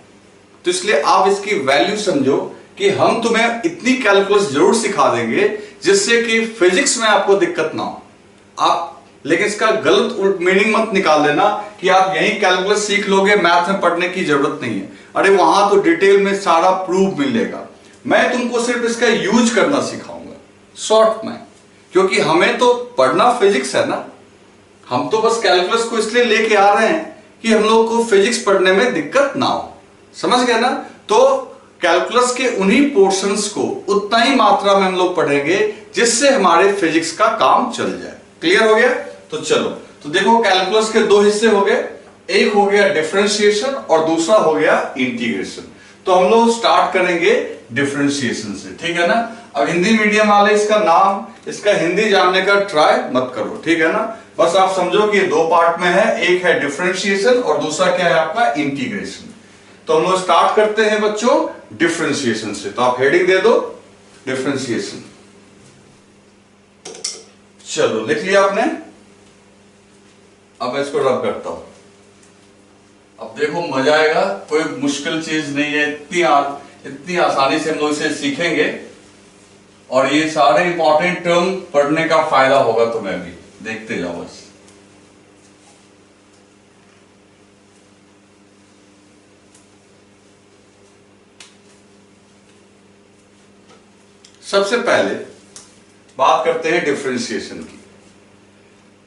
तो इसलिए आप इसकी वैल्यू समझो कि हम तुम्हें इतनी कैलकुलस जरूर सिखा देंगे जिससे कि फिजिक्स में आपको दिक्कत ना हो। आप लेकिन इसका गलत मीनिंग मत निकाल लेना कि आप यही कैलकुलस सीख लोगे, मैथ में पढ़ने की जरूरत नहीं है। अरे वहां तो डिटेल में सारा प्रूफ मिलेगा। मैं तुमको सिर्फ इसका यूज करना सिखाऊंगा शॉर्ट में, क्योंकि हमें तो पढ़ना फिजिक्स है ना। हम तो बस कैलकुलस को इसलिए लेके आ रहे हैं कि हम लोग को फिजिक्स पढ़ने में दिक्कत ना हो, समझ गए ना। तो कैलकुलस के उन्हीं पोर्शंस को उतना ही मात्रा में हम लोग पढ़ेंगे जिससे हमारे फिजिक्स का काम चल जाए। क्लियर हो गया? तो चलो, तो देखो कैलकुलस के दो हिस्से हो गए, एक हो गया डिफरेंशिएशन और दूसरा हो गया इंटीग्रेशन। तो हम लोग स्टार्ट करेंगे डिफरेंशिएशन से, ठीक है ना। अब हिंदी मीडियम वाले इसका नाम, इसका हिंदी जानने का ट्राई मत करो, ठीक है ना। बस आप समझो कि ये दो पार्ट में है, एक है डिफरेंशिएशन और दूसरा क्या है आपका इंटीग्रेशन। तो हम लोग स्टार्ट करते हैं बच्चों डिफरेंशिएशन से। तो आप हेडिंग दे दो डिफरेंशिएशन। चलो लिख लिया आपने। अब मैं इसको रब करता हूं। अब देखो मजा आएगा, कोई मुश्किल चीज नहीं है, इतनी आसानी से हम लोग इसे सीखेंगे और ये सारे इंपॉर्टेंट टर्म पढ़ने का फायदा होगा तुम्हें भी। देखते जाओ बस। सबसे पहले बात करते हैं डिफरेंशिएशन की।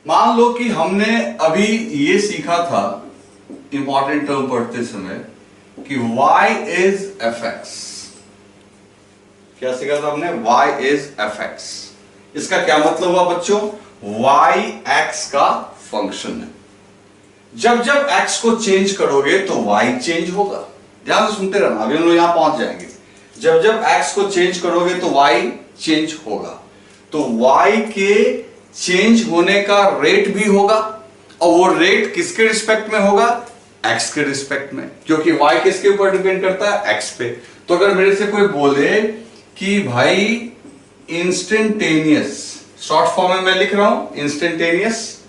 मान लो कि हमने अभी ये सीखा था इंपॉर्टेंट टर्म पढ़ते समय कि y is fx। क्या सीखा था हमने? y is fx। इसका क्या मतलब हुआ बच्चों? y x का फंक्शन है। जब जब x को चेंज करोगे तो y चेंज होगा। ध्यान से सुनते रहना, अभी हम लोग यहां पहुंच जाएंगे। जब जब x को चेंज करोगे तो y चेंज होगा। तो y के चेंज होने का रेट भी होगा, और वो रेट किसके रिस्पेक्ट में होगा? x के रिस्पेक्ट में, क्योंकि y किसके ऊपर डिपेंड करता है? x पे। तो अगर मेरे से कोई बोले कि भाई इंस्टेंटेनियस, शॉर्ट फॉर्म में मैं लिख रहा हूं instantaneous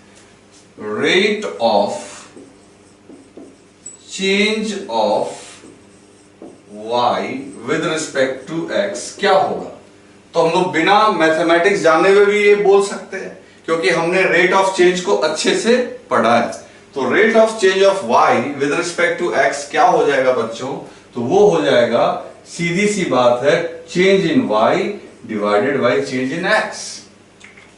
rate of change of y with respect to x क्या होगा? तो हम लोग बिना मैथमेटिक्स जाने हुए भी ये बोल सकते हैं, क्योंकि हमने रेट ऑफ चेंज को अच्छे से पढ़ा है। तो rate of change of y with respect to x क्या हो जाएगा बच्चों? तो वो हो जाएगा, सीधी सी बात है, change in y divided by change in x।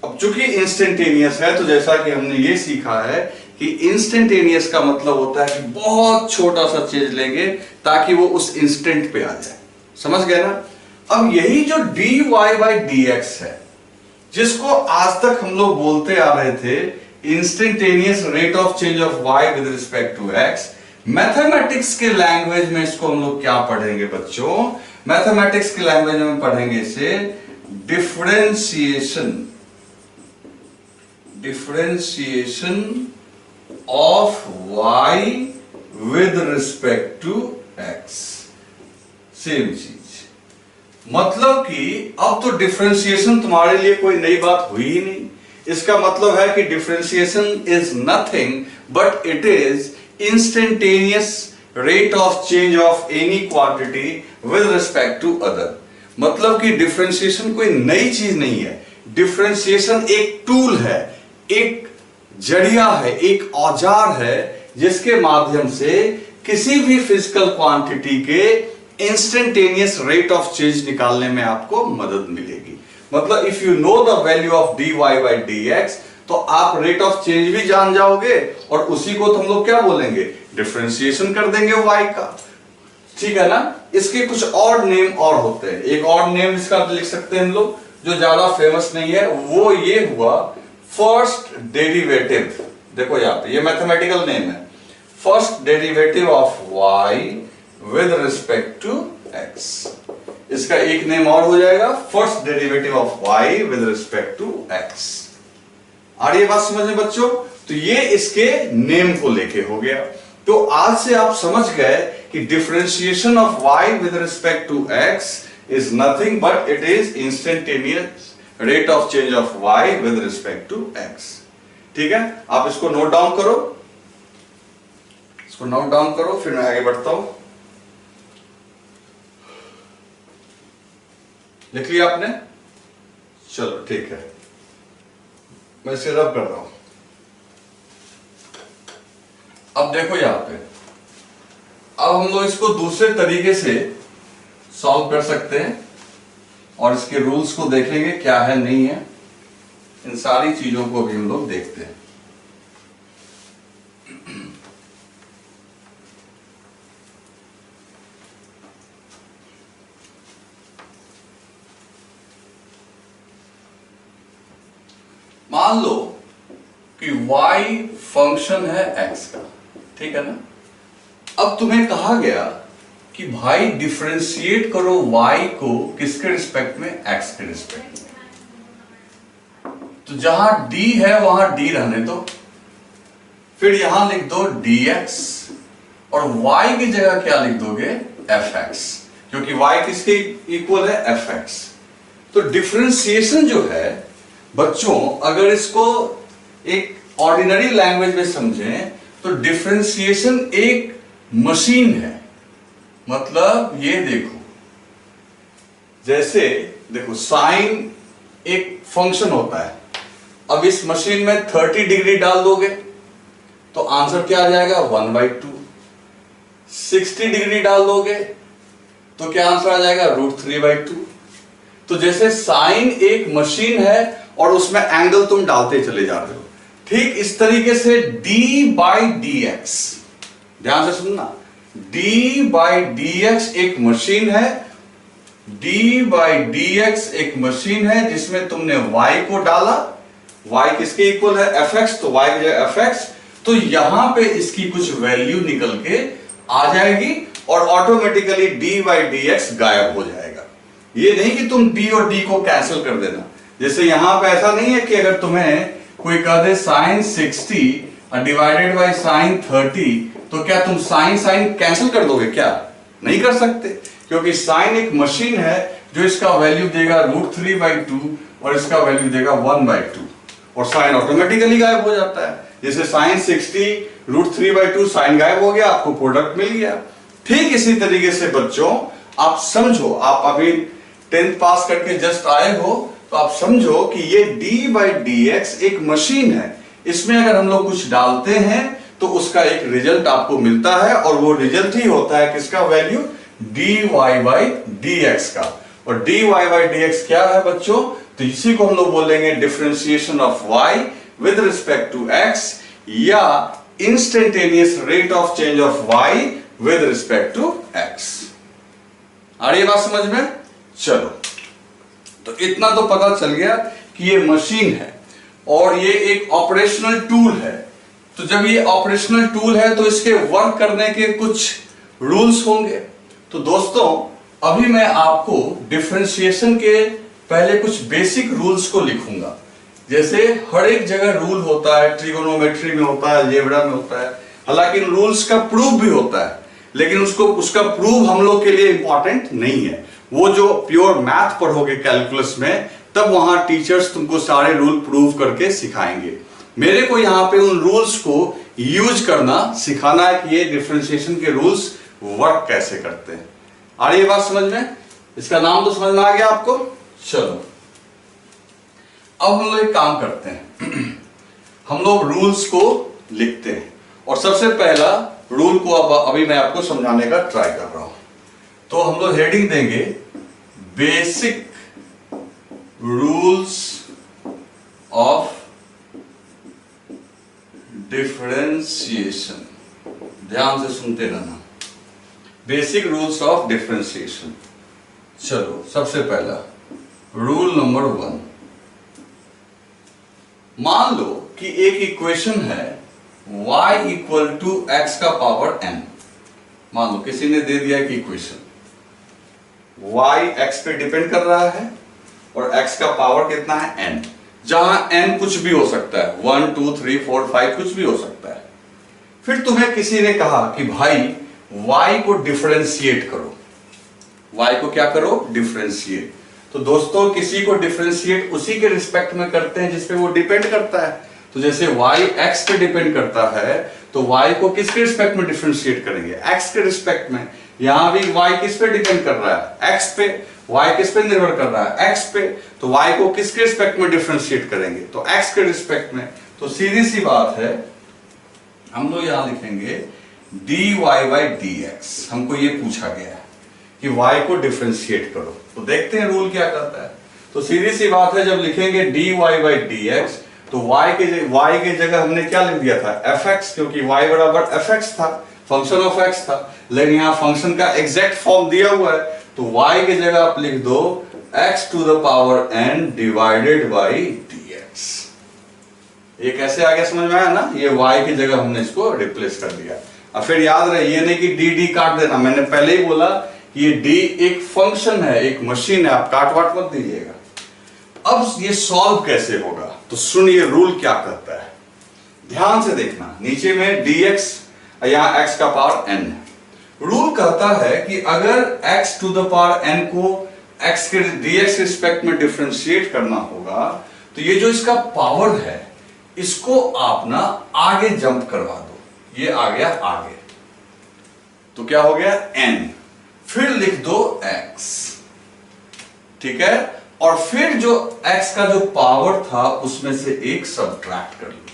अब चूंकि इंस्टेंटेनियस है तो जैसा कि हमने ये सीखा है कि इंस्टेंटेनियस का मतलब होता है कि बहुत छोटा सा चेंज लेंगे ताकि वो उस इंस्टेंट पे आ जाए। समझ गए ना? अब यही जो dy by dx है, जिसको आज तक हम लोग बोलते आ रहे थे instantaneous rate of change of y with respect to x, mathematics के लैंग्वेज में इसको हम लोग क्या पढ़ेंगे बच्चों? मैथमेटिक्स के लैंग्वेज में पढ़ेंगे इसे differentiation, differentiation of y with respect to x, same चीज। मतलब कि अब तो डिफरेंशिएशन तुम्हारे लिए कोई नई बात हुई ही नहीं। इसका मतलब है कि differentiation is nothing but it is instantaneous rate of change of any quantity with respect to other. मतलब कि डिफरेंशिएशन कोई नई चीज नहीं है। डिफरेंशिएशन एक टूल है, एक जरिया है, एक औजार है जिसके माध्यम से किसी भी फिजिकल क्वांटिटी के इंस्टेंटेनियस रेट ऑफ चेंज निकालने में आपको मदद मिलेगी। मतलब if you know the value of dy by dx तो आप रेट ऑफ चेंज भी जान जाओगे और उसी को तो हम लोग क्या बोलेंगे, डिफरेंशिएशन कर देंगे y का। ठीक है ना। इसके कुछ और नेम और होते हैं। एक और नेम इसका लिख सकते हैं हम लोग जो ज्यादा फेमस नहीं है, वो ये हुआ फर्स्ट डेरिवेटिव। देखो यहां पे ये मैथमेटिकल नेम है, first derivative of y with respect to x। इसका एक नेम और हो जाएगा first derivative of y with respect to x। आ रही है बात समझ में बच्चों? तो ये इसके नेम को लेके हो गया। तो आज से आप समझ गए कि differentiation of y with respect to x is nothing but it is instantaneous rate of change of y with respect to x। ठीक है, आप इसको नोट डाउन करो, इसको नोट डाउन करो, फिर मैं आगे बढ़ता हूं। लिख लिया आपने? चलो ठीक है, मैं इसे रब कर रहा हूं। अब देखो यहां पे, अब हम लोग इसको दूसरे तरीके से सॉल्व कर सकते हैं और इसके रूल्स को देखेंगे क्या है नहीं है। इन सारी चीजों को भी हम लोग देखते हैं। मान लो कि y फंक्शन है x का, ठीक है ना। अब तुम्हें कहा गया कि भाई डिफरेंशिएट करो y को किसके रिस्पेक्ट में, x के रिस्पेक्ट में। तो जहां d है वहां d रहने दो, फिर यहां लिख दो dx और y की जगह क्या लिख दोगे, fx, क्योंकि y किसके इक्वल है, fx। तो डिफरेंशिएशन जो है बच्चों, अगर इसको एक ऑर्डिनरी लैंग्वेज में समझें तो डिफरेंशिएशन एक मशीन है। मतलब ये देखो, जैसे देखो साइन एक फंक्शन होता है। अब इस मशीन में 30 डिग्री डाल दोगे तो आंसर क्या आ जाएगा, 1/2। 60 डिग्री डाल दोगे तो क्या आंसर आ जाएगा, √3/2। तो जैसे साइन एक मशीन है और उसमें एंगल तुम डालते चले जा रहे हो, ठीक इस तरीके से d/dx, ध्यान से सुनना, d/dx एक मशीन है। d/dx एक मशीन है जिसमें तुमने y को डाला, y किसके इक्वल है, fx, तो y की जगह fx, तो यहां पे इसकी कुछ वैल्यू निकल के आ जाएगी और ऑटोमेटिकली d/dx गायब हो जाएगा। ये नहीं कि तुम d और d को कैंसिल कर देना। जैसे यहां पे ऐसा नहीं है कि अगर तुम्हें कोई कह दे sin 60 डिवाइडेड बाई sin 30 तो क्या तुम sin कैंसिल कर दोगे, क्या नहीं कर सकते, क्योंकि sin एक मशीन है जो इसका वैल्यू देगा √3/2 और इसका वैल्यू देगा 1/2 और sin ऑटोमेटिकली गायब हो जाता है। जैसे sin 60 √3/2 sin गायब हो गया, आपको प्रोडक्ट मिल गया। ठीक इसी तरीके से बच्चों आप समझो, आप अभी 10th पास करके जस्ट आए हो तो आप समझो कि ये d/dx एक मशीन है। इसमें अगर हम लोग कुछ डालते हैं तो उसका एक रिजल्ट आपको मिलता है और वो रिजल्ट ही होता है किसका, वैल्यू dy/dx का। और dy/dx क्या है बच्चों, तो इसी को हम लोग बोलेंगे differentiation of y with respect to x या instantaneous rate of change of y with respect to x। आ रही है बात समझ में? चलो, तो इतना तो पता चल गया कि ये मशीन है और ये एक ऑपरेशनल टूल है। तो जब ये ऑपरेशनल टूल है तो इसके वर्क करने के कुछ रूल्स होंगे। तो दोस्तों अभी मैं आपको डिफरेंशिएशन के पहले कुछ बेसिक रूल्स को लिखूंगा। जैसे हर एक जगह रूल होता है, ट्रिगोनोमेट्री में होता है, अलजेब्रा में होता है, हालांकि इन रूल्स का प्रूफ भी होता है। लेकिन उसका प्रूव हम लोग के लिए इंपॉर्टेंट नहीं है। वो जो प्योर मैथ पढ़ोगे कैलकुलस में, तब वहां टीचर्स तुमको सारे रूल प्रूव करके सिखाएंगे। मेरे को यहाँ पे उन रूल्स को यूज करना सिखाना है कि ये डिफरेंशिएशन के रूल्स वर्क कैसे करते हैं। आ रही है बात समझ में? इसका नाम तो समझ में आ गया आपको। चलो अब हम लोग एक काम करते हैं हम लोग रूल्स को लिखते हैं, और सबसे पहला रूल को अभी मैं आपको समझाने का ट्राई कर रहा हूं। तो हम लोग हेडिंग देंगे बेसिक रूल्स ऑफ डिफरेंशिएशन। ध्यान से सुनते रहना, बेसिक रूल्स ऑफ डिफरेंशिएशन। चलो सबसे पहला रूल नंबर 1, मान लो कि एक इक्वेशन है y इक्वल टू एक्स का पावर n। मान लो किसी ने दे दिया कि इक्वेशन y x पे डिपेंड कर रहा है और x का पावर कितना है n, जहां n कुछ भी हो सकता है, 1 2 3 4 5 कुछ भी हो सकता है। फिर तुम्हें किसी ने कहा कि भाई y को डिफरेंशिएट करो। y को क्या करो? डिफरेंशिएट। तो दोस्तों किसी को डिफरेंशिएट उसी के रिस्पेक्ट में करते हैं जिसपे वो डिपेंड करता है। तो जैसे y x पे डिपेंड करता है तो y को किसके रिस्पेक्ट में डिफरेंशिएट करेंगे? x के रिस्पेक्ट में। यहां भी y किस पे डिपेंड कर रहा है? x पे। y किस पे निर्भर कर रहा है? x पे। तो y को किसके रिस्पेक्ट में डिफरेंशिएट करेंगे? तो x के रिस्पेक्ट में। तो सीधी सी बात है, हम लोग यहां लिखेंगे dy बाई dx। हमको ये पूछा गया है कि y को डिफरेंशिएट करो, तो देखते हैं रूल क्या कहता है। तो सीधी सी बात है, जब लिखेंगे dy बाई dx तो y के जगह हमने क्या लिख दिया था? fx, क्योंकि y बराबर fx था, फंक्शन ऑफ x था। लेकिन यहां फंक्शन का एग्जैक्ट फॉर्म दिया हुआ है, तो y की जगह आप लिख दो x to the power n divided by dx। ये कैसे आ गया? समझ में आया ना? ये y की जगह हमने इसको रिप्लेस कर दिया। अब फिर याद रहे, ये नहीं कि डी काट देना। मैंने पहले ही बोला ये d एक फंक्शन है, एक मशीन है, आप काट वाट मत दीजिएगा। अब ये सॉल्व कैसे होगा? तो सुनिए रूल क्या कहता है, ध्यान से देखना। नीचे में dx, यहां x का पावर n। रूल कहता है कि अगर x to the power n को x के dx रिस्पेक्ट में डिफरेंशिएट करना होगा, तो ये जो इसका पावर है इसको आप ना आगे जंप करवा दो। ये आ गया आगे, तो क्या हो गया? n। फिर लिख दो x, ठीक है? और फिर जो x का जो पावर था उसमें से एक सब्ट्रैक्ट कर लो,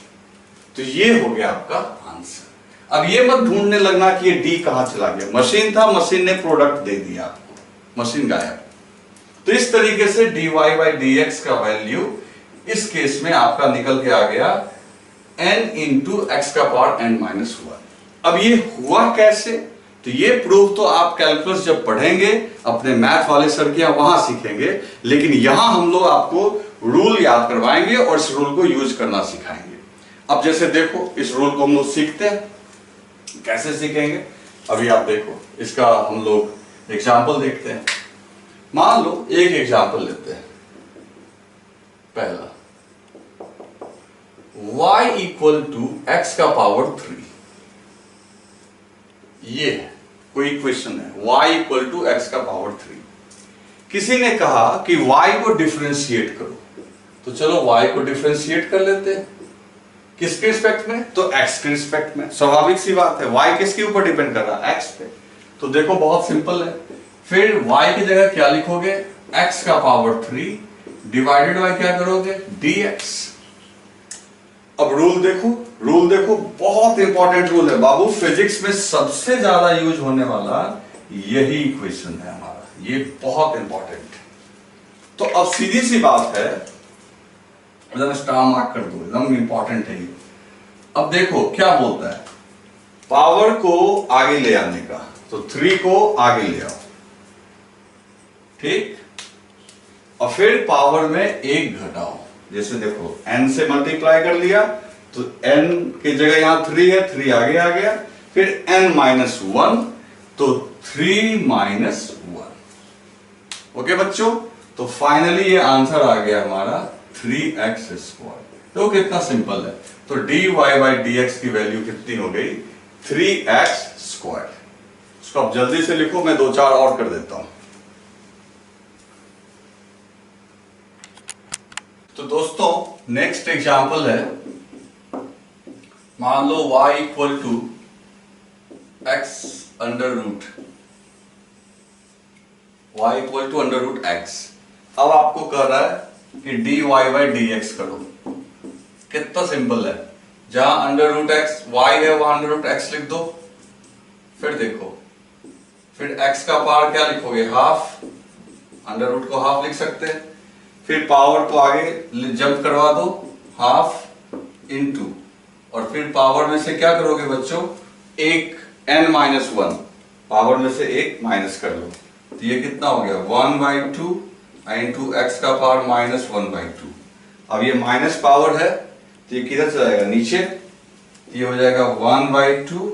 तो ये हो गया आपका आंसर। अब ये मत ढूंढने लगना कि ये d कहां चला गया। मशीन था, मशीन ने प्रोडक्ट दे दिया आपको, मशीन गायब। तो इस तरीके से dy बाई dx का वैल्यू इस केस में आपका निकल के आ गया n इंटू एक्स का पावर n माइनस 1। अब ये हुआ कैसे? तो ये प्रूफ तो आप कैलकुलस जब पढ़ेंगे अपने मैथ वाले सर के वहां सीखेंगे, लेकिन यहां हम लोग आपको रूल याद करवाएंगे और इस रूल को यूज करना सिखाएंगे। अब जैसे देखो, इस रूल को हम लोग सीखते हैं, कैसे सीखेंगे अभी आप देखो। इसका हम लोग एग्जाम्पल देखते हैं। मान लो एक एग्जाम्पल लेते हैं, पहला y इक्वल टू एक्स का पावर 3। ये कोई इक्वेशन है, y इक्वल टू एक्स का पावर 3। किसी ने कहा कि y को डिफरेंशिएट करो, तो चलो y को डिफरेंशिएट कर लेते हैं। किसके रिस्पेक्ट में? तो x के रिस्पेक्ट में। स्वाभाविक सी बात है, y किसके ऊपर डिपेंड कर रहा है? x पे। तो देखो बहुत सिंपल है। फिर y की जगह क्या लिखोगे? x का पावर 3 डिवाइडेड बाय क्या करोगे? dx। अब रूल देखो, बहुत इंपॉर्टेंट रूल है बाबू। फिजिक्स में सबसे ज्यादा यूज होने वाला यही इक्वेशन है हमारा, ये बहुत इंपॉर्टेंट। तो अब सीधी सी बात है, एकदम स्टार मार्क कर दो, एकदम इंपॉर्टेंट है ये। अब देखो क्या बोलता है, पावर को आगे ले आने का, तो 3 को आगे ले आओ, ठीक? और फिर पावर में 1 घटाओ। जैसे देखो n से मल्टीप्लाई कर लिया तो n की जगह यहां 3 है, 3 आगे आ गया। फिर n माइनस 1, तो 3 माइनस 1। ओके बच्चों, तो फाइनली ये आंसर आ गया हमारा 3x स्क्वायर। तो कितना सिंपल है। तो dy बाई dx की वैल्यू कितनी हो गई? 3x square. उसको आप जल्दी से लिखो, मैं 2-4 और कर देता हूं। तो दोस्तों नेक्स्ट एग्जांपल है, मान लो y equal to x under root, y equal to under root x। अब आपको कह रहा है कि dy बाई dx करो। कितना सिंपल है, जहां अंडर रूट एक्स y है वहां अंडर रूट x लिख दो। फिर देखो, फिर x का पावर क्या लिखोगे, हाफ, अंडर रूट को हाफ लिख सकते हैं। फिर पावर को आगे जंप करवा दो, हाफ इनटू, और फिर पावर में से क्या करोगे बच्चों, एक n-1, पावर में से एक माइनस कर लो, तो ये कितना हो गया 1/2 इंटू एक्स का पावर -1/2। अब ये माइनस पावर है तो ये किधर चला जाएगा, नीचे, ये हो जाएगा 1/2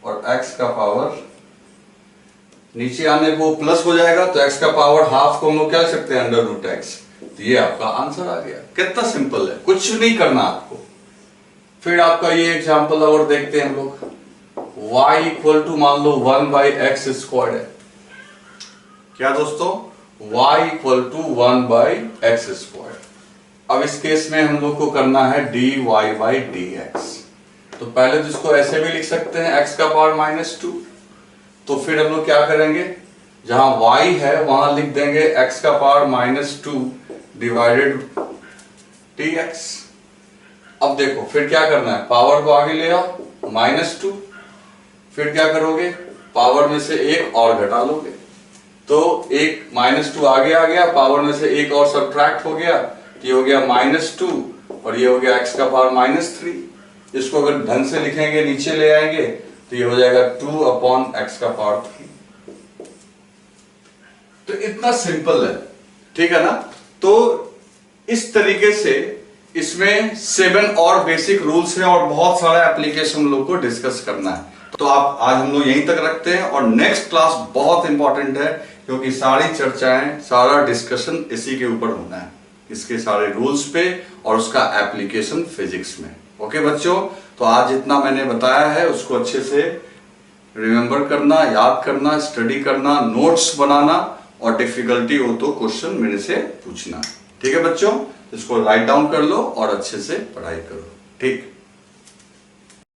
और x का पावर नीचे आने को प्लस हो जाएगा, तो x का पावर हाफ को हम लोग क्या लिख सकते हैं, अंडर रूट x। तो ये आपका आंसर आ गया। कितना सिंपल है, कुछ नहीं करना आपको। फिर आपका ये एग्जांपल और देखते हैं हम लोग, y इक्वल टू मान लो 1/x² है। क्या दोस्तों, y इक्वल टू 1/x²। अब इस केस में हम लोग को करना है dy बाई dx। तो पहले तो इसको ऐसे भी लिख सकते हैं, x का पावर -2। तो फिर हम लोग क्या करेंगे, जहां y है वहां लिख देंगे x का पावर -2 डिवाइडेड dx। अब देखो फिर क्या करना है, पावर को आगे ले आओ, -2, फिर क्या करोगे, पावर में से एक और घटा लोगे, तो एक -2 आगे आ गया, पावर में से एक और सब्ट्रैक्ट हो गया, ये हो गया -2 और ये हो गया x का पावर -3। इसको अगर ढंग से लिखेंगे, नीचे ले आएंगे, तो ये हो जाएगा 2/x का पावर 3। तो इतना सिंपल है, ठीक है ना। तो इस तरीके से इसमें 7 और बेसिक रूल्स हैं और बहुत सारा एप्लीकेशन हम लोग को डिस्कस करना है। तो आप आज हम लोग यहीं तक रखते हैं, और नेक्स्ट क्लास बहुत इंपॉर्टेंट है, क्योंकि सारी चर्चाएं, सारा डिस्कशन इसी के ऊपर होना है, इसके सारे रूल्स पे और उसका एप्लीकेशन फिजिक्स में। ओके बच्चों, तो आज जितना मैंने बताया है उसको अच्छे से रिमेंबर करना, याद करना, स्टडी करना, नोट्स बनाना, और डिफिकल्टी हो तो क्वेश्चन मेरे से पूछना। ठीक है बच्चों, इसको राइट डाउन कर लो और अच्छे से पढ़ाई करो। ठीक।